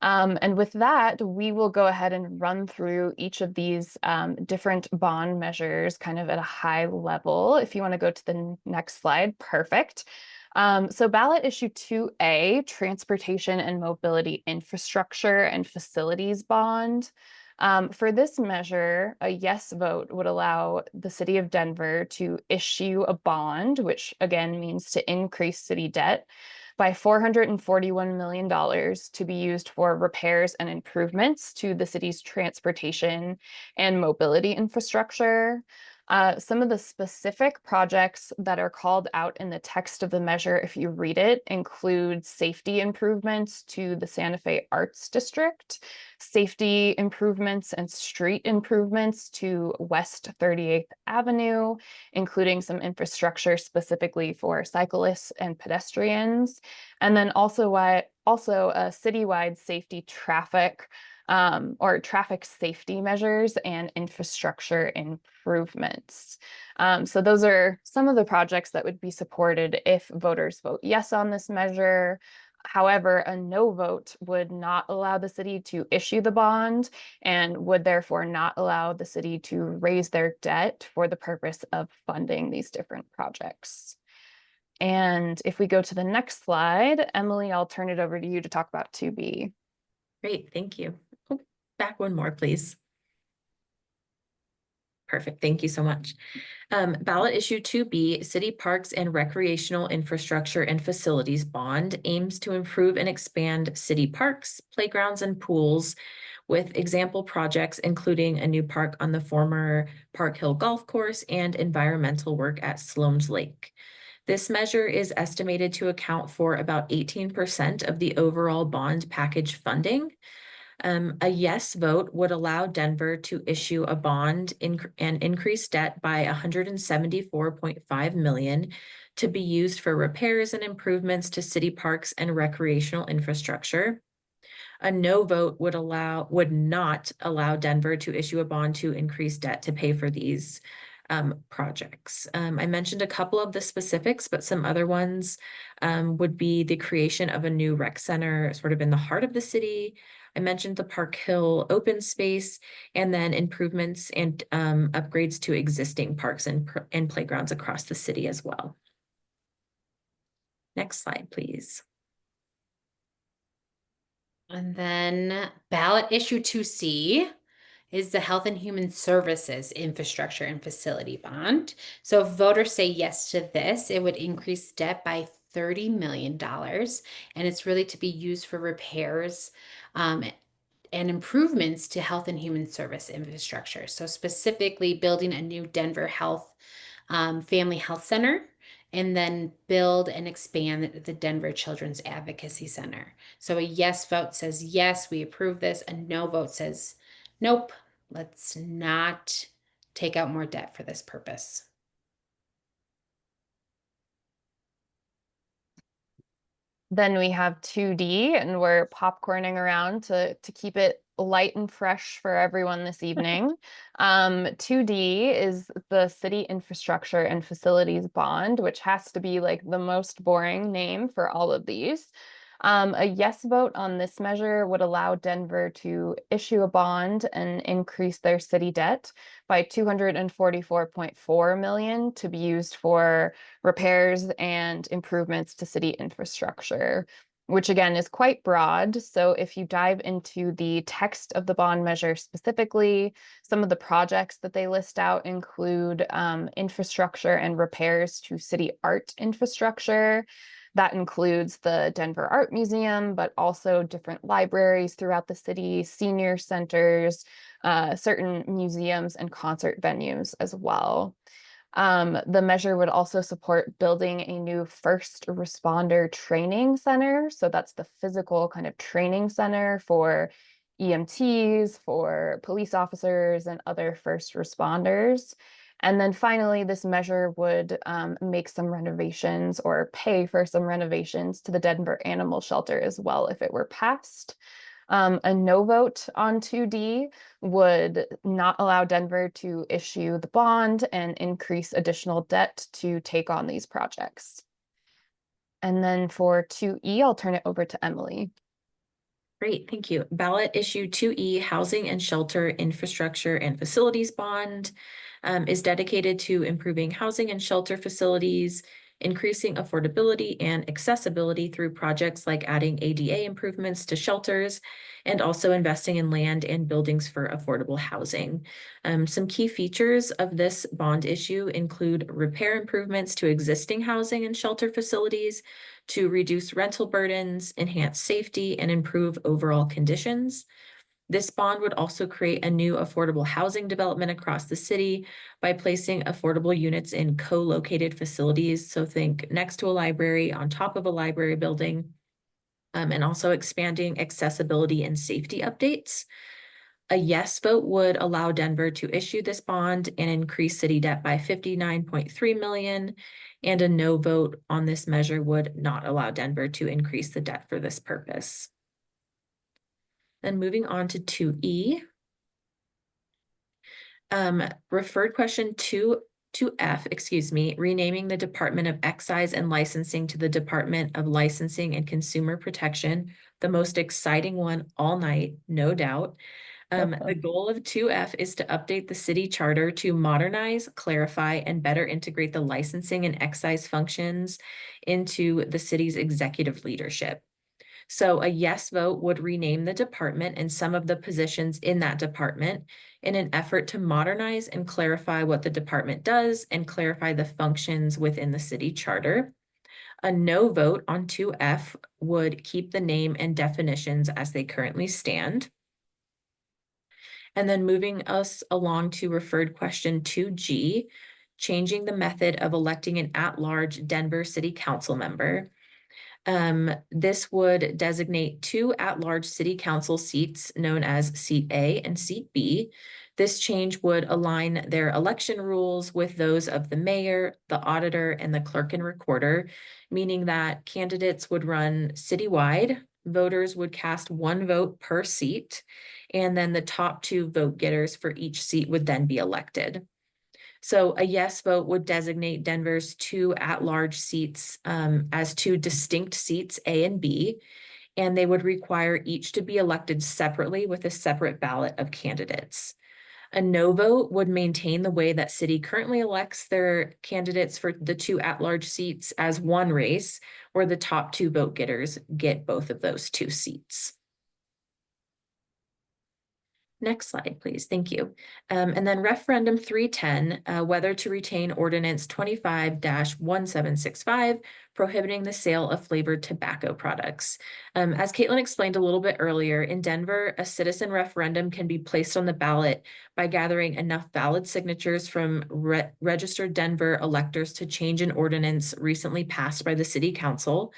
And with that, we will go ahead and run through each of these different bond measures kind of at a high level. If you want to go to the next slide, perfect. So ballot issue 2A, Transportation and Mobility Infrastructure and Facilities Bond. For this measure, a yes vote would allow the city of Denver to issue a bond, which again means to increase city debt by $441 million to be used for repairs and improvements to the city's transportation and mobility infrastructure. Some of the specific projects that are called out in the text of the measure, if you read it, include safety improvements to the Santa Fe Arts District, safety improvements and street improvements to West 38th Avenue, including some infrastructure specifically for cyclists and pedestrians, and then also a citywide safety traffic or traffic safety measures and infrastructure improvements. So those are some of the projects that would be supported if voters vote yes on this measure. However, a no vote would not allow the city to issue the bond and would therefore not allow the city to raise their debt for the purpose of funding these different projects. And if we go to the next slide, Emily, I'll turn it over to you to talk about 2B. Great, thank you. Oh, back one more, please. Perfect, thank you so much. Ballot issue 2B, City Parks and Recreational Infrastructure and Facilities Bond aims to improve and expand city parks, playgrounds, and pools with example projects including a new park on the former Park Hill Golf Course and environmental work at Sloan's Lake. This measure is estimated to account for about 18% of the overall bond package funding. A yes vote would allow Denver to issue a bond and increase debt by $174.5 million to be used for repairs and improvements to city parks and recreational infrastructure. A no vote would not allow Denver to issue a bond to increase debt to pay for these projects. I mentioned a couple of the specifics, but some other ones would be the creation of a new rec center sort of in the heart of the city. I mentioned the Park Hill open space, and then improvements and upgrades to existing parks and playgrounds across the city as well. Next slide, please. And then ballot issue 2C is the Health and Human Services Infrastructure and Facility Bond. So if voters say yes to this, it would increase debt by $30 million. And it's really to be used for repairs and improvements to health and human service infrastructure. So specifically building a new Denver Family Health Center, and then build and expand the Denver Children's Advocacy Center. So a yes vote says yes, we approve this. A no vote says nope, let's not take out more debt for this purpose. Then we have 2D, and we're popcorning around to keep it light and fresh for everyone this evening. 2D is the City Infrastructure and Facilities Bond, which has to be like the most boring name for all of these. A yes vote on this measure would allow Denver to issue a bond and increase their city debt by $244.4 million to be used for repairs and improvements to city infrastructure, which again is quite broad. So if you dive into the text of the bond measure specifically, some of the projects that they list out include infrastructure and repairs to city art infrastructure. That includes the Denver Art Museum, but also different libraries throughout the city, senior centers, certain museums and concert venues as well. The measure would also support building a new first responder training center. So that's the physical kind of training center for EMTs, for police officers, and other first responders. And then finally, this measure would make some renovations or pay for some renovations to the Denver Animal Shelter as well if it were passed. A no vote on 2D would not allow Denver to issue the bond and increase additional debt to take on these projects. And then for 2E, I'll turn it over to Emily. Great, thank you. Ballot issue 2E, Housing and Shelter Infrastructure and Facilities Bond, is dedicated to improving housing and shelter facilities, increasing affordability and accessibility through projects like adding ADA improvements to shelters, and also investing in land and buildings for affordable housing. Some key features of this bond issue include repair improvements to existing housing and shelter facilities to reduce rental burdens, enhance safety, and improve overall conditions. This bond would also create a new affordable housing development across the city by placing affordable units in co-located facilities. So think next to a library, on top of a library building, and also expanding accessibility and safety updates. A yes vote would allow Denver to issue this bond and increase city debt by 59.3 million. And a no vote on this measure would not allow Denver to increase the debt for this purpose. Then moving on to 2E. Referred question 2F, excuse me, renaming the Department of Excise and Licensing to the Department of Licensing and Consumer Protection, the most exciting one all night, no doubt. The goal of 2F is to update the city charter to modernize, clarify, and better integrate the licensing and excise functions into the city's executive leadership. So a yes vote would rename the department and some of the positions in that department in an effort to modernize and clarify what the department does and clarify the functions within the city charter. A no vote on 2F would keep the name and definitions as they currently stand. And then moving us along to referred question 2G, changing the method of electing an at-large Denver City Council member. This would designate 2 at-large city council seats known as seat A and seat B. This change would align their election rules with those of the mayor, the auditor, and the clerk and recorder, meaning that candidates would run citywide, voters would cast 1 vote per seat, and then the top 2 vote getters for each seat would then be elected. So a yes vote would designate Denver's 2 at-large seats as 2 distinct seats, A and B, and they would require each to be elected separately with a separate ballot of candidates. A no vote would maintain the way that city currently elects their candidates for the 2 at-large seats as 1 race, where the top 2 vote getters get both of those 2 seats. Next slide, please. Thank you. And then referendum 310, whether to retain ordinance 25-1765, prohibiting the sale of flavored tobacco products. As Caitlin explained a little bit earlier, in Denver, a citizen referendum can be placed on the ballot by gathering enough valid signatures from registered Denver electors to change an ordinance recently passed by the city council.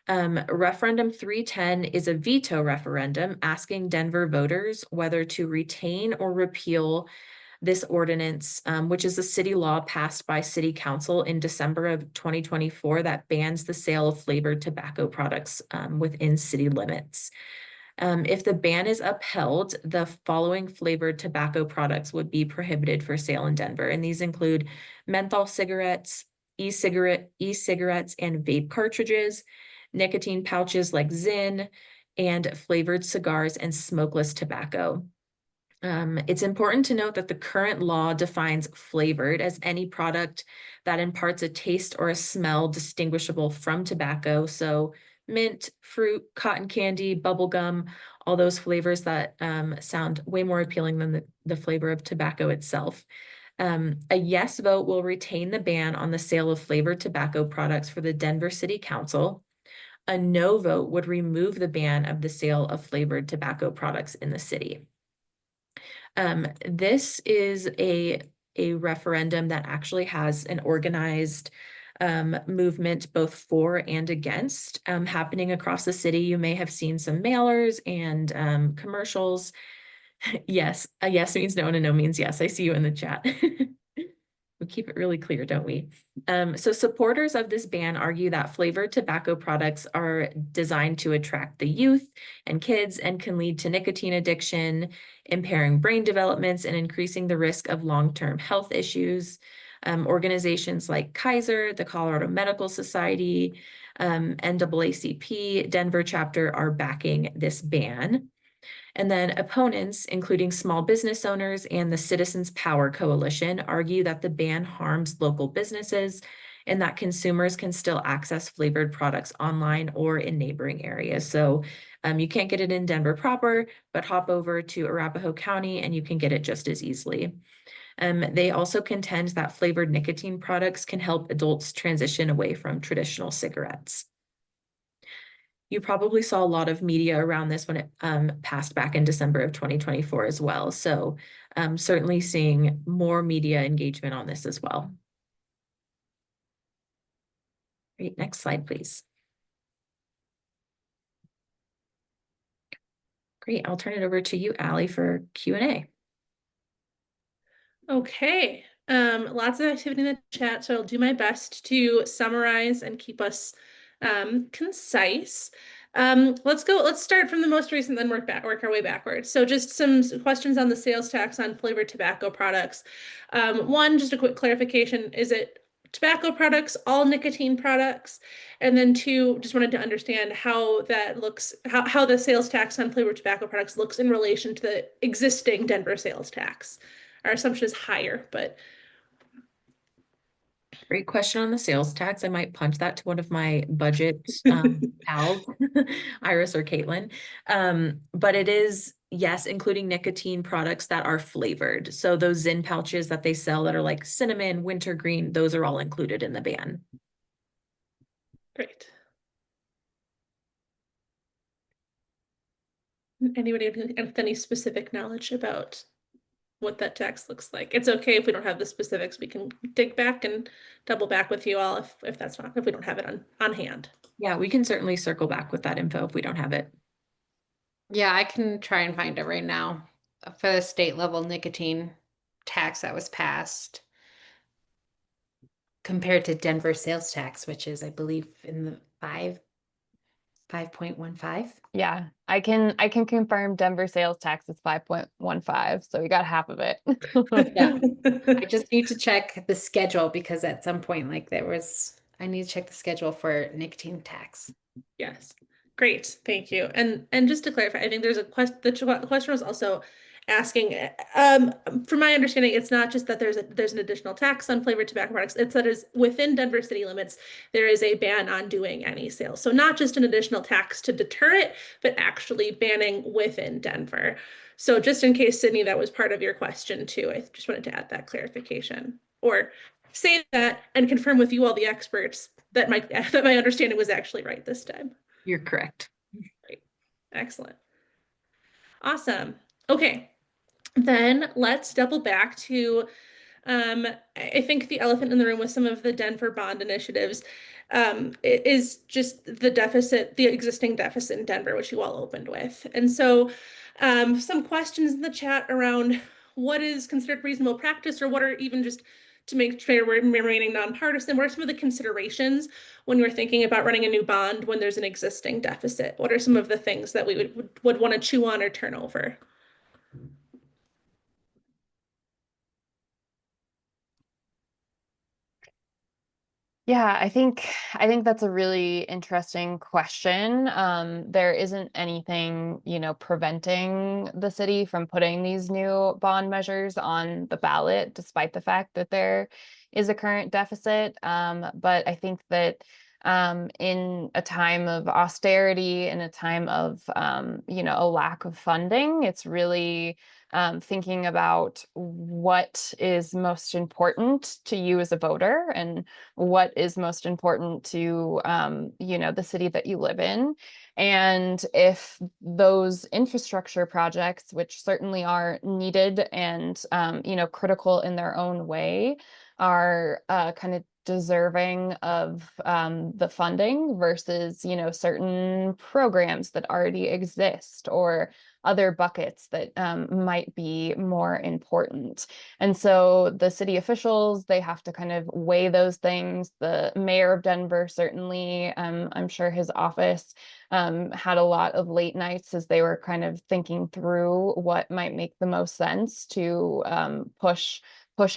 Referendum 310 is a veto referendum asking Denver voters whether to retain or repeal this ordinance, which is a city law passed by City Council in December of 2024 that bans the sale of flavored tobacco products within city limits. If the ban is upheld, the following flavored tobacco products would be prohibited for sale in Denver, and these include menthol cigarettes, e-cigarettes, and vape cartridges, nicotine pouches like Zyn, and flavored cigars and smokeless tobacco. It's important to note that the current law defines flavored as any product that imparts a taste or a smell distinguishable from tobacco. So mint, fruit, cotton candy, bubble gum, all those flavors that sound way more appealing than the flavor of tobacco itself. A yes vote will retain the ban on the sale of flavored tobacco products for the Denver City Council. A no vote would remove the ban of the sale of flavored tobacco products in the city. This is a referendum that actually has an organized movement both for and against happening across the city. You may have seen some mailers and commercials. Yes, a yes means no and a no means yes. I see you in the chat. We keep it really clear, don't we? So supporters of this ban argue that flavored tobacco products are designed to attract the youth and kids and can lead to nicotine addiction, impairing brain developments and increasing the risk of long-term health issues. Organizations like Kaiser, the Colorado Medical Society, NAACP, Denver chapter are backing this ban. And then opponents, including small business owners and the Citizens Power Coalition, argue that the ban harms local businesses and that consumers can still access flavored products online or in neighboring areas. So you can't get it in Denver proper, but hop over to Arapahoe County and you can get it just as easily. They also contend that flavored nicotine products can help adults transition away from traditional cigarettes. You probably saw a lot of media around this when it passed back in December of 2024 as well. So certainly seeing more media engagement on this as well. Great, next slide, please. Great, I'll turn it over to you, Allie, for Q&A. Okay, lots of activity in the chat, so I'll do my best to summarize and keep us concise. Let's start from the most recent, then work our way backwards. So just some questions on the sales tax on flavored tobacco products. One, just a quick clarification, is it tobacco products, all nicotine products? And then two, just wanted to understand how that looks, how the sales tax on flavored tobacco products looks in relation to the existing Denver sales tax. Our assumption is higher, but Great question on the sales tax. I might punch that to one of my budget pals, Iris or Caitlin. But it is, yes, including nicotine products that are flavored. So those Zyn pouches that they sell that are like cinnamon, wintergreen, those are all included in the ban. great. Anybody with any specific knowledge about what that tax looks like? It's okay if we don't have the specifics. We can dig back and double back with you all if that's not, if we don't have it on hand. Yeah, we can certainly circle back with that info if we don't have it. Yeah, I can try and find it right now for the state level nicotine tax that was passed compared to Denver sales tax, which is, I believe, in the 5.15. Yeah, I can confirm Denver sales tax is 5.15, so we got half of it. Yeah. I just need to check the schedule because at some point, like I need to check the schedule for nicotine tax. Yes, great, thank you. And just to clarify, I think there's a question. The question was also asking, from my understanding, it's not just that there's an additional tax on flavored tobacco products. It's that is within Denver city limits, there is a ban on doing any sales. So not just an additional tax to deter it, but actually banning within Denver. So just in case, Sydney, that was part of your question too, I just wanted to add that clarification, or say that and confirm with you all the experts that my understanding was actually right this time. You're correct. Great. Excellent. Awesome. Okay. Then let's double back to I think the elephant in the room with some of the Denver bond initiatives is just the deficit, the existing deficit in Denver, which you all opened with. And so some questions in the chat around what is considered reasonable practice, or what are even just to make sure we're remaining nonpartisan, what are some of the considerations when you're thinking about running a new bond when there's an existing deficit? What are some of the things that we would want to chew on or turn over? Yeah, I think that's a really interesting question. There isn't anything, preventing the city from putting these new bond measures on the ballot, despite the fact that there is a current deficit. But I think that in a time of austerity, in a time of a lack of funding, it's really thinking about what is most important to you as a voter and what is most important to the city that you live in. And if those infrastructure projects, which certainly are needed and critical in their own way, are kind of deserving of the funding versus certain programs that already exist or other buckets that might be more important. And so the city officials, they have to kind of weigh those things. The mayor of Denver, certainly, I'm sure his office had a lot of late nights as they were kind of thinking through what might make the most sense to push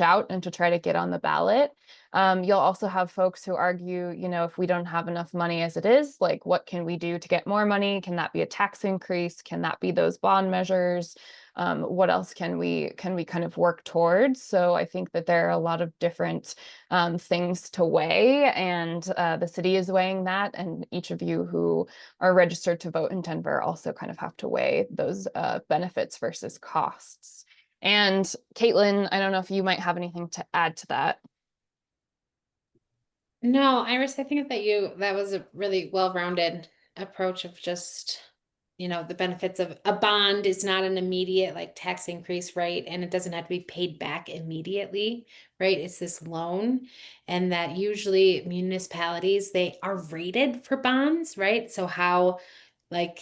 out and to try to get on the ballot. You'll also have folks who argue, if we don't have enough money as it is, like what can we do to get more money? Can that be a tax increase? Can that be those bond measures? What else can we kind of work towards? So I think that there are a lot of different things to weigh, and the city is weighing that, and each of you who are registered to vote in Denver also kind of have to weigh those benefits versus costs. And Caitlin, I don't know if you might have anything to add to that. No, Iris, I think that was a really well-rounded approach of just, the benefits of a bond is not an immediate like tax increase, right? And it doesn't have to be paid back immediately, right? It's this loan. And that usually municipalities, they are rated for bonds, right? So how, like,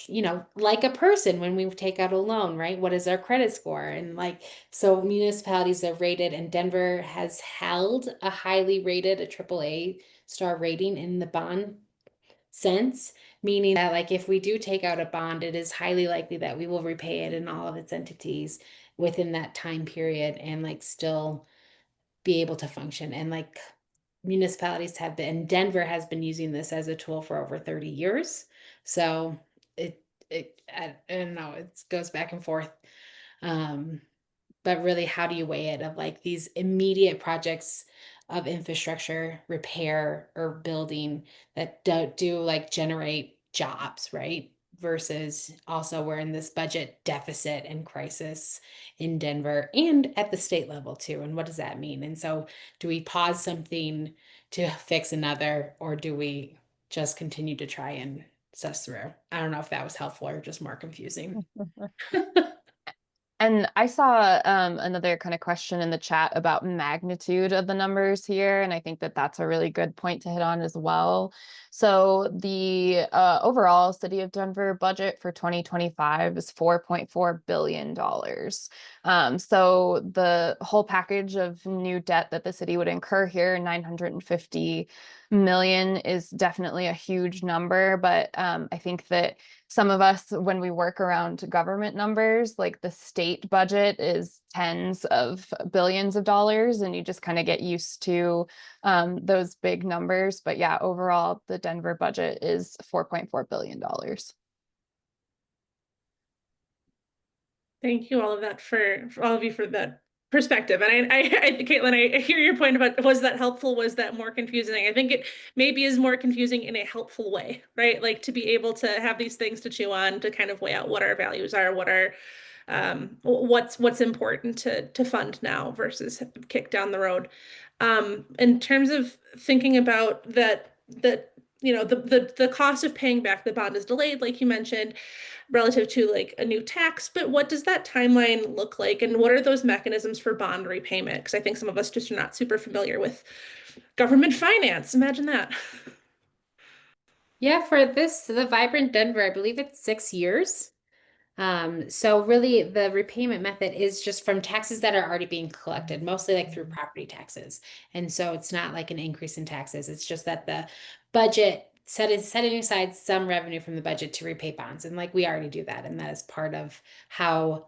like a person when we take out a loan, right? What is our credit score? And like, so municipalities are rated, and Denver has held a highly rated, a AAA star rating in the bond sense, meaning that like if we do take out a bond, it is highly likely that we will repay it in all of its entities within that time period and like still be able to function. And like municipalities have been, Denver has been using this as a tool for over 30 years. So I don't know, it goes back and forth. But really, how do you weigh it of like these immediate projects of infrastructure repair or building that do like generate jobs, right? Versus also we're in this budget deficit and crisis in Denver and at the state level too. And what does that mean? And so do we pause something to fix another, or do we just continue to try and suss through? I don't know if that was helpful or just more confusing. And I saw another kind of question in the chat about magnitude of the numbers here, and I think that that's a really good point to hit on as well. So the overall City of Denver budget for 2025 is $4.4 billion. So the whole package of new debt that the city would incur here, 950 million, is definitely a huge number, but I think that some of us, when we work around government numbers, like the state budget is tens of billions of dollars, and you just kind of get used to those big numbers. But yeah, overall, the Denver budget is $4.4 billion. Thank you all of that for all of you for that perspective. And Caitlin, I hear your point about, was that helpful? Was that more confusing? I think it maybe is more confusing in a helpful way, right? Like to be able to have these things to chew on, to kind of weigh out what our values are, what are what's important to fund now versus kick down the road. In terms of thinking about that the cost of paying back the bond is delayed, like you mentioned, relative to like a new tax, but what does that timeline look like, and what are those mechanisms for bond repayment? Because I think some of us just are not super familiar with government finance. Imagine that. Yeah, for the Vibrant Denver, I believe it's 6 years. So really the repayment method is just from taxes that are already being collected, mostly like through property taxes. And so it's not like an increase in taxes. It's just that the budget setting aside some revenue from the budget to repay bonds. And like we already do that. And that is part of how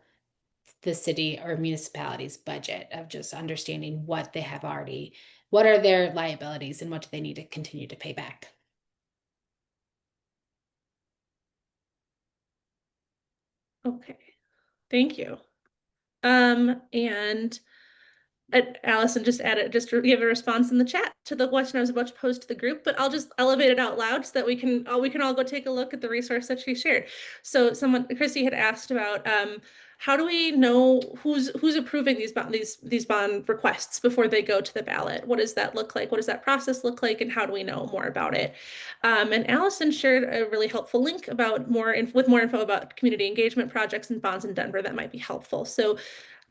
the city or municipality's budget, of just understanding what they have already, what are their liabilities and what do they need to continue to pay back. Okay, thank you. And Allison just added, just to give a response in the chat to the question I was about to pose to the group, but I'll just elevate it out loud so that we can all go take a look at the resource that she shared. So Chrissy had asked about how do we know who's approving these bond requests before they go to the ballot? What does that look like? What does that process look like? And how do we know more about it? And Allison shared a really helpful link about more info about community engagement projects and bonds in Denver that might be helpful. So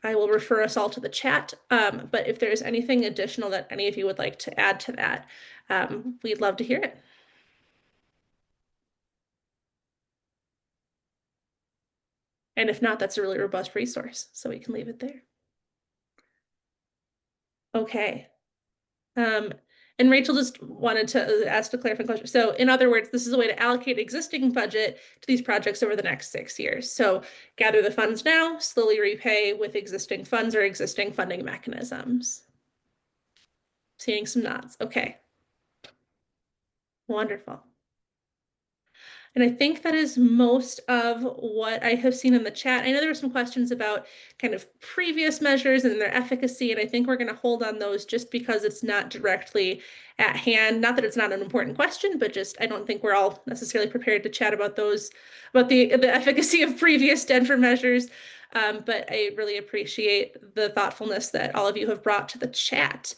I will refer us all to the chat, but if there's anything additional that any of you would like to add to that, we'd love to hear it. And if not, that's a really robust resource, so we can leave it there. Okay. And Rachel just wanted to ask a clarifying question. So in other words, this is a way to allocate existing budget to these projects over the next 6 years. So gather the funds now, slowly repay with existing funds or existing funding mechanisms. Seeing some nods. Okay. Wonderful. And I think that is most of what I have seen in the chat. I know there were some questions about kind of previous measures and their efficacy, and I think we're going to hold on those just because it's not directly at hand. Not that it's not an important question, but just I don't think we're all necessarily prepared to chat about those, about the efficacy of previous Denver measures. But I really appreciate the thoughtfulness that all of you have brought to the chat.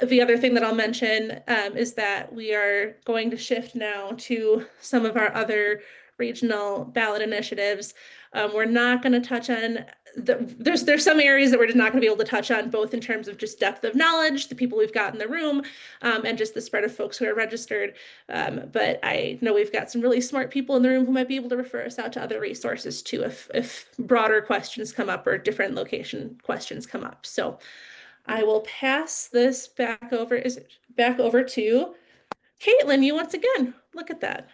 the other thing that I'll mention is that we are going to shift now to some of our other regional ballot initiatives. We're not going to touch on there's some areas that we're just not going to be able to touch on, both in terms of just depth of knowledge, the people we've got in the room, and just the spread of folks who are registered. But I know we've got some really smart people in the room who might be able to refer us out to other resources too, if broader questions come up or different location questions come up. So I will pass this back over. Is it back over to Caitlin? You once again. Look at that.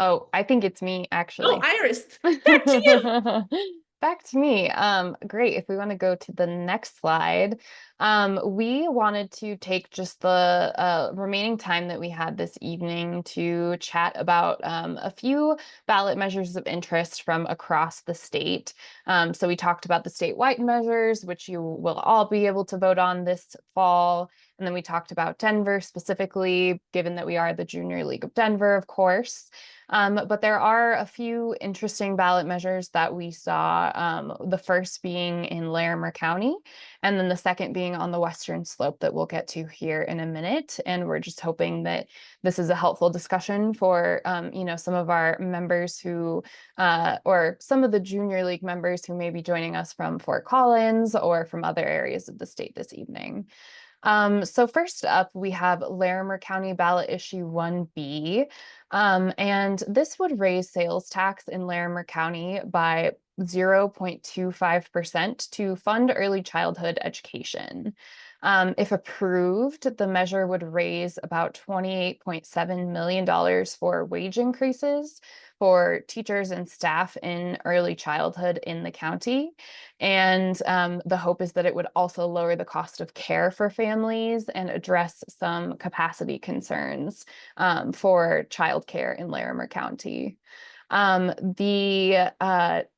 Oh, I think it's me Oh, actually. Iris, back to you. Back to me. Great. If we want to go to the next slide, we wanted to take just the remaining time that we had this evening to chat about a few ballot measures of interest from across the state. So we talked about the statewide measures, which you will all be able to vote on this fall. And then we talked about Denver specifically, given that we are the Junior League of Denver, of course. But there are a few interesting ballot measures that we saw, the first being in Larimer County, and then the second being on the western slope that we'll get to here in a minute. And we're just hoping that this is a helpful discussion for, some of our members who, or some of the Junior League members who may be joining us from Fort Collins or from other areas of the state this evening. So first up, we have Larimer County ballot issue 1B. And this would raise sales tax in Larimer County by 0.25% to fund early childhood education. If approved, the measure would raise about $28.7 million for wage increases for teachers and staff in early childhood in the county. And the hope is that it would also lower the cost of care for families and address some capacity concerns for childcare in Larimer County. The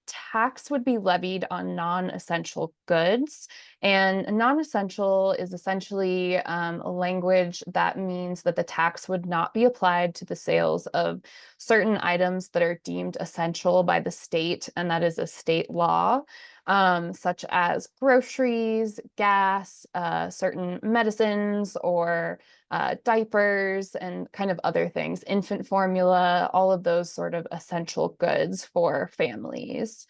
tax would be levied on non-essential goods, and non-essential is essentially a language that means that the tax would not be applied to the sales of certain items that are deemed essential by the state, and that is a state law. Such as groceries, gas, certain medicines, or diapers, and kind of other things, infant formula, all of those sort of essential goods for families.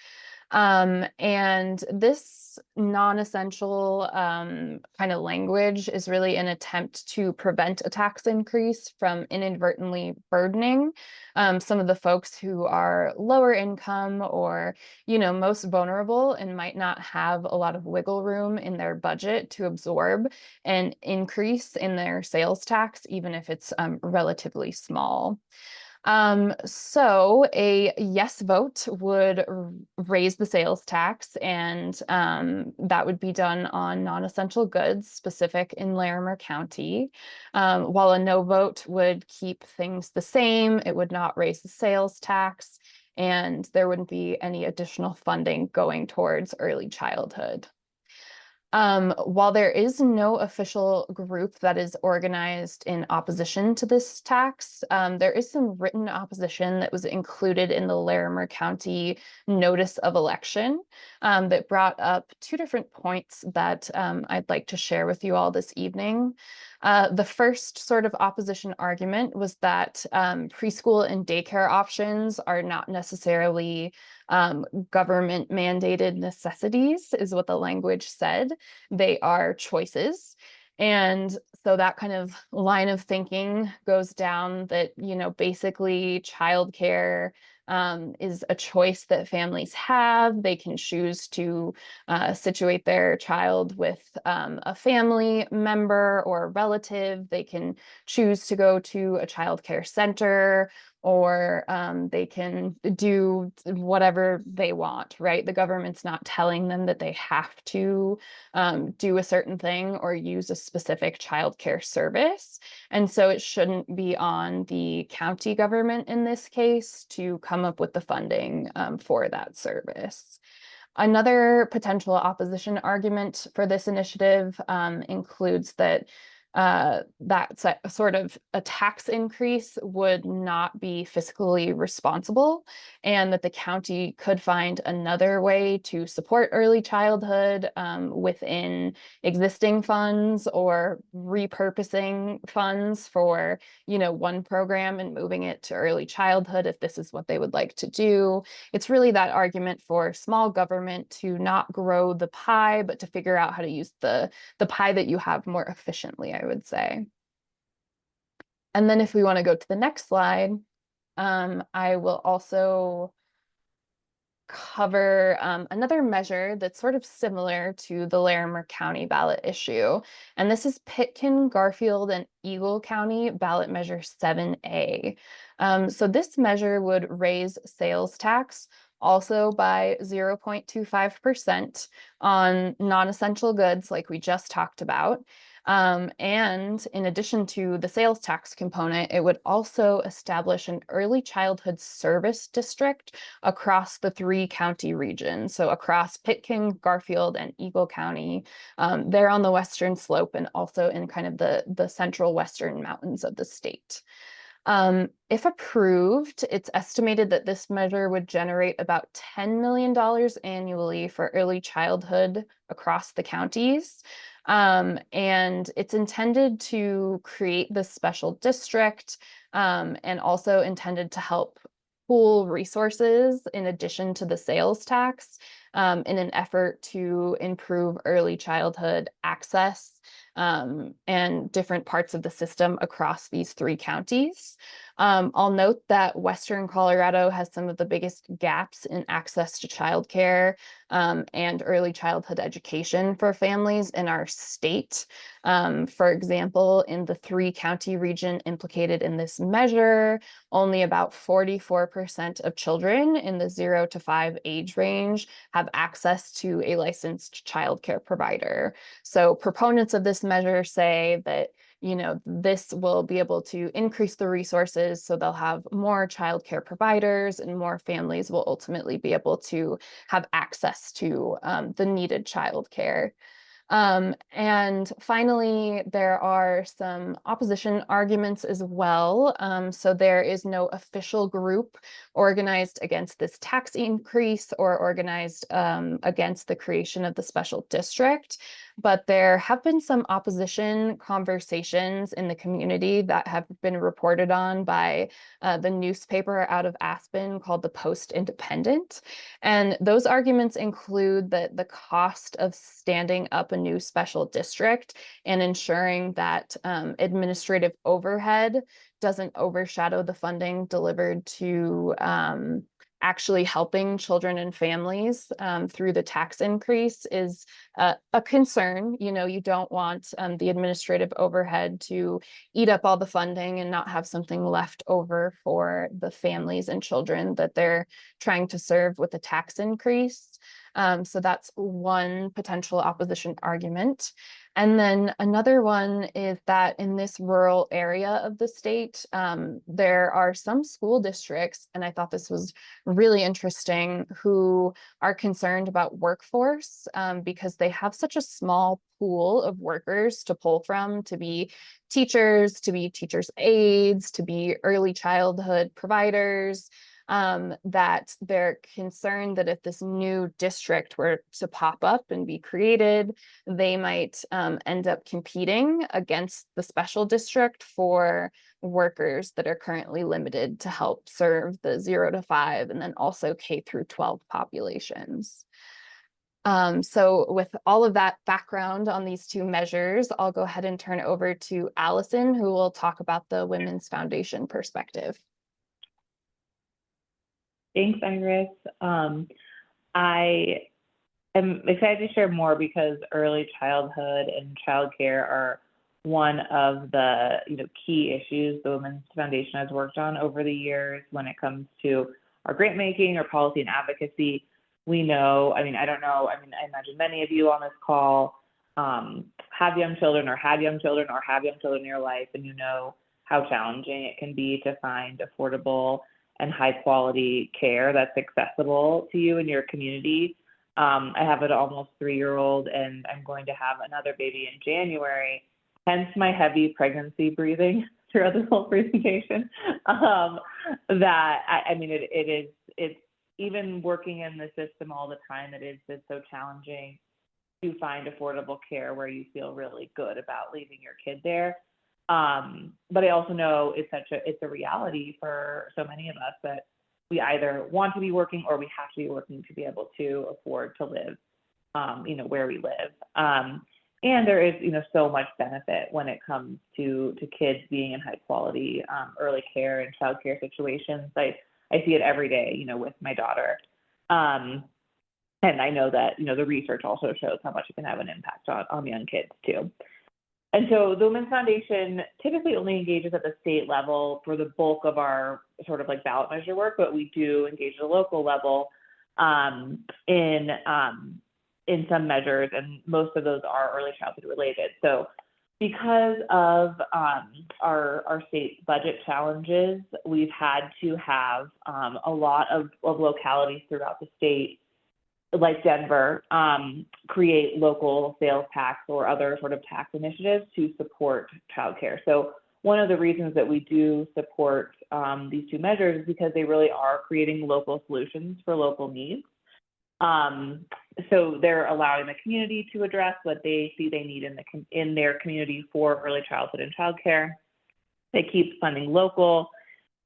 And this non-essential kind of language is really an attempt to prevent a tax increase from inadvertently burdening some of the folks who are lower income or, most vulnerable and might not have a lot of wiggle room in their budget to absorb an increase in their sales tax, even if it's relatively small. So a yes vote would raise the sales tax, and that would be done on non-essential goods specific in Larimer County, while a no vote would keep things the same. It would not raise the sales tax, and there wouldn't be any additional funding going towards early childhood. While there is no official group that is organized in opposition to this tax, there is some written opposition that was included in the Larimer County notice of election that brought up two different points that I'd like to share with you all this evening. The first sort of opposition argument was that preschool and daycare options are not necessarily government mandated necessities, is what the language said. They are choices. And so that kind of line of thinking goes down that, basically childcare is a choice that families have. They can choose to situate their child with a family member or a relative. They can choose to go to a child care center, or they can do whatever they want, right? The government's not telling them that they have to do a certain thing or use a specific childcare service. And so it shouldn't be on the county government in this case to come up with the funding for that service. Another potential opposition argument for this initiative includes that sort of a tax increase would not be fiscally responsible, and that the county could find another way to support early childhood within existing funds, or repurposing funds for, one program and moving it to early childhood if this is what they would like to do. It's really that argument for small government to not grow the pie, but to figure out how to use the pie that you have more efficiently, I would say. And then if we want to go to the next slide, I will also cover another measure that's sort of similar to the Larimer County ballot issue. And this is Pitkin, Garfield, and Eagle County ballot measure 7A. So this measure would raise sales tax also by 0.25% on non-essential goods like we just talked about. And in addition to the sales tax component, it would also establish an early childhood service district across the 3-county region. So across Pitkin, Garfield, and Eagle County. They're on the western slope and also in kind of the central western mountains of the state. If approved, it's estimated that this measure would generate about $10 million annually for early childhood across the counties. And it's intended to create this special district, and also intended to help pool resources in addition to the sales tax, in an effort to improve early childhood access and different parts of the system across these 3 counties. I'll note that Western Colorado has some of the biggest gaps in access to childcare and early childhood education for families in our state. For example, in the 3-county region implicated in this measure, only about 44% of children in the 0 to 5 age range have access to a licensed childcare provider. So proponents of this measure say that this will be able to increase the resources, so they'll have more childcare providers and more families will ultimately be able to have access to the needed childcare. And finally, there are some opposition arguments as well. So there is no official group organized against this tax increase or organized against the creation of the special district. But there have been some opposition conversations in the community that have been reported on by the newspaper out of Aspen called the Post-Independent. And those arguments include that the cost of standing up a new special district and ensuring that administrative overhead doesn't overshadow the funding delivered to actually helping children and families through the tax increase is a concern. You don't want the administrative overhead to eat up all the funding and not have something left over for the families and children that they're trying to serve with the tax increase. So that's one potential opposition argument. And then another one is that in this rural area of the state, there are some school districts, and I thought this was really interesting, who are concerned about workforce because they have such a small pool of workers to pull from, to be teachers aides, to be early childhood providers. That they're concerned that if this new district were to pop up and be created, they might end up competing against the special district for workers that are currently limited to help serve the 0 to 5 and then also K through 12 populations. So with all of that background on these 2 measures, I'll go ahead and turn it over to Allison, who will talk about the Women's Foundation perspective. Thanks, Iris. I am excited to share more because early childhood and childcare are one of the key issues the Women's Foundation has worked on over the years when it comes to our grant making or policy and advocacy. We know, I imagine many of you on this call have young children or had young children or have young children in your life, and you know how challenging it can be to find affordable and high quality care that's accessible to you in your community. I have an almost 3-year-old and I'm going to have another baby in January. hence my heavy pregnancy breathing throughout this whole presentation. It's even working in the system all the time, it is just so challenging to find affordable care where you feel really good about leaving your kid there. But I also know it's a reality for so many of us that we either want to be working or we have to be working to be able to afford to live, where we live. And there is, so much benefit when it comes to kids being in high quality early care and childcare situations. I see it every day, with my daughter. And I know that, the research also shows how much it can have an impact on young kids too. And so the Women's Foundation typically only engages at the state level for the bulk of our sort of like ballot measure work, but we do engage at a local level in some measures, and most of those are early childhood related. So because of our state budget challenges, we've had to have a lot of localities throughout the state, like Denver, create local sales tax or other sort of tax initiatives to support childcare. So one of the reasons that we do support these two measures is because they really are creating local solutions for local needs. So they're allowing the community to address what they see they need in their community for early childhood and childcare. They keep funding local,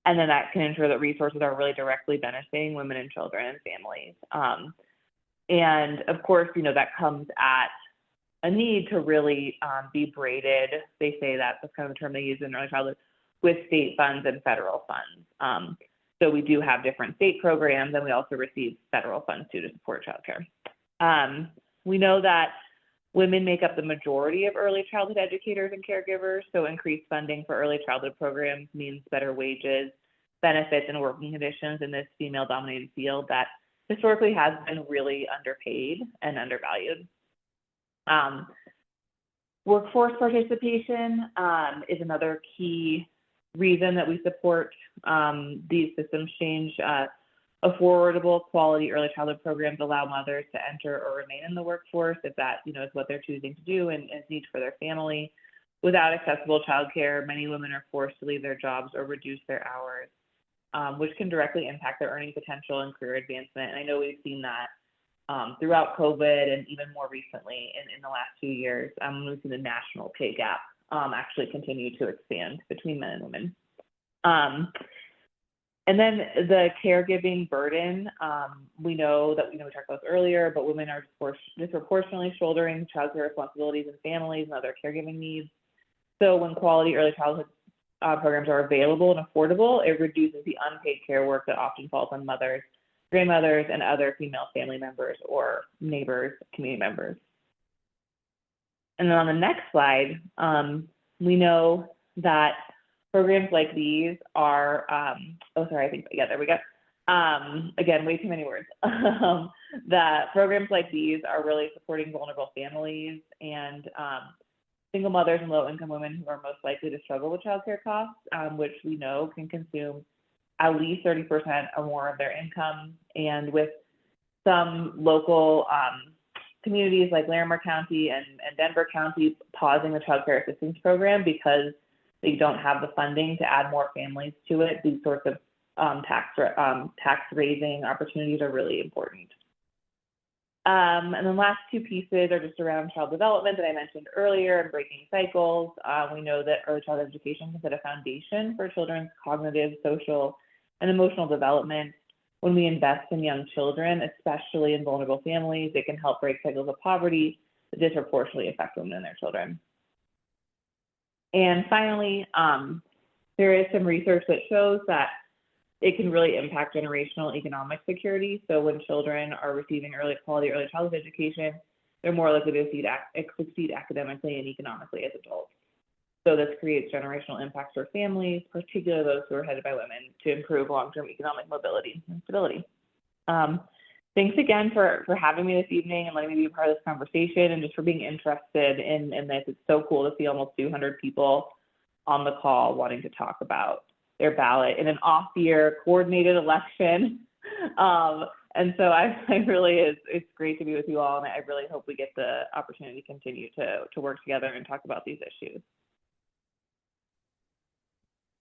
and then that can ensure that resources are really directly benefiting women and children and families. And of course, that comes at a need to really be braided. They say that's kind of the term they use in early childhood, with state funds and federal funds. So we do have different state programs, and we also receive federal funds too to support childcare. We know that women make up the majority of early childhood educators and caregivers, so increased funding for early childhood programs means better wages, benefits, and working conditions in this female-dominated field that historically has been really underpaid and undervalued. Workforce participation is another key reason that we support these systems change. Affordable quality early childhood programs allow mothers to enter or remain in the workforce if that is what they're choosing to do and is needs for their family. Without accessible childcare, many women are forced to leave their jobs or reduce their hours, which can directly impact their earning potential and career advancement. And I know we've seen that throughout COVID and even more recently in the last 2 years. We've seen the national pay gap actually continue to expand between men and women. And then the caregiving burden, we know that, we talked about this earlier, but women are disproportionately shouldering childcare responsibilities in families and other caregiving needs. So when quality early childhood programs are available and affordable, it reduces the unpaid care work that often falls on mothers, grandmothers, and other female family members or neighbors, community members. And then on the next slide, we know that programs like these are, there we go. Again, way too many words. That programs like these are really supporting vulnerable families and single mothers and low-income women who are most likely to struggle with childcare costs, which we know can consume at least 30% or more of their income. And with some local communities like Larimer County and Denver County pausing the childcare assistance program because they don't have the funding to add more families to it, these sorts of tax raising opportunities are really important. And the last two pieces are just around child development that I mentioned earlier and breaking cycles. We know that early childhood education can set a foundation for children's cognitive, social, and emotional development. When we invest in young children, especially in vulnerable families, it can help break cycles of poverty that disproportionately affect women and their children. And finally, there is some research that shows that it can really impact generational economic security. So when children are receiving quality early childhood education, they're more likely to succeed academically and economically as adults. So this creates generational impacts for families, particularly those who are headed by women, to improve long-term economic mobility and stability. Thanks again for having me this evening and letting me be a part of this conversation, and just for being interested in this. It's so cool to see almost 200 people on the call wanting to talk about their ballot in an off-year coordinated election. And so I really it's great to be with you all, and I really hope we get the opportunity to continue to work together and talk about these issues.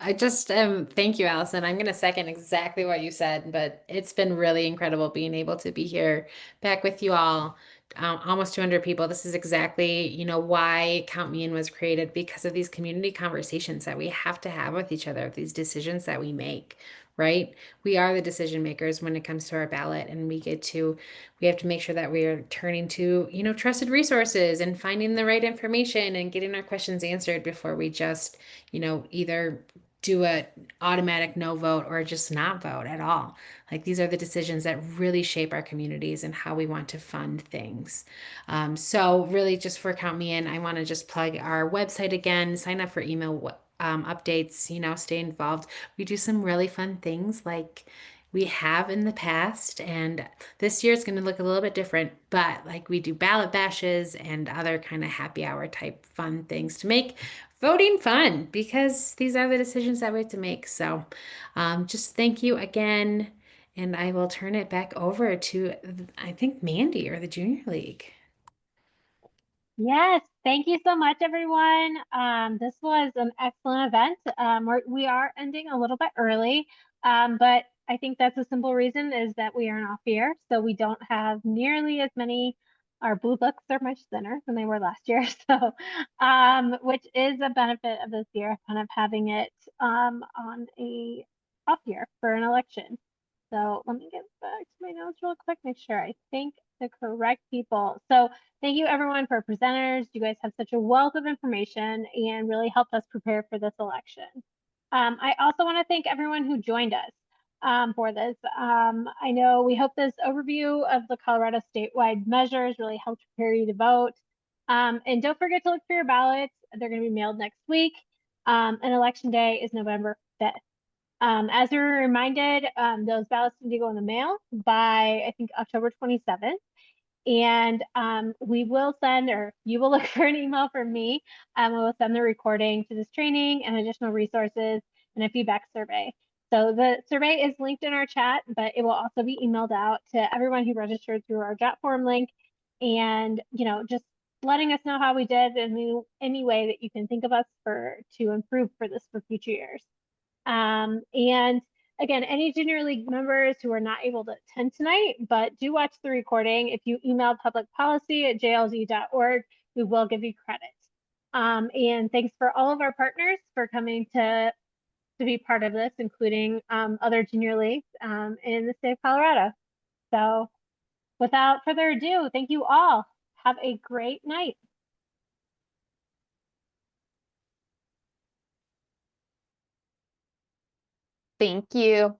I just thank you, Allison. I'm going to second exactly what you said, but it's been really incredible being able to be here back with you all. Almost 200 people. This is exactly, why Count Me In was created, because of these community conversations that we have to have with each other, these decisions that we make, right? We are the decision makers when it comes to our ballot, and we have to make sure that we are turning to, trusted resources and finding the right information and getting our questions answered before we just, either do a automatic no vote or just not vote at all. Like, these are the decisions that really shape our communities and how we want to fund things. So really, just for Count Me In, I want to just plug our website again, sign up for email updates, stay involved. We do some really fun things like we have in the past, and this year it's going to look a little bit different, but like, we do ballot bashes and other kind of happy hour type fun things to make voting fun, because these are the decisions that we have to make. So just thank you again. And I will turn it back over to, I think, Mandy or the Junior League. Yes, thank you so much, everyone. This was an excellent event. We are ending a little bit early, but I think that's a simple reason is that we are an off year, so we don't have nearly as many. Our blue books are much thinner than they were last year, so which is a benefit of this year, kind of having it on a off year for an election. So let me get back to my notes real quick, make sure I think the correct people. So thank you everyone for presenters. You guys have such a wealth of information and really helped us prepare for this election. I also want to thank everyone who joined us for this. I know we hope this overview of the Colorado statewide measures really helped prepare you to vote. And don't forget to look for your ballots. They're going to be mailed next week. And election day is November 5th. As we were reminded, those ballots need to go in the mail by, I think, October 27th. And we will send, or you will look for an email from me. We will send the recording to this training and additional resources and a feedback survey. So the survey is linked in our chat, but it will also be emailed out to everyone who registered through our chat form link. And, just letting us know how we did in any way that you can think of us to improve for this for future years. And again, any Junior League members who are not able to attend tonight, but do watch the recording, if you email publicpolicy@jlz.org, we will give you credit. And thanks for all of our partners for coming to be part of this, including other Junior Leagues in the state of Colorado. So without further ado, thank you all. Have a great night. Thank you.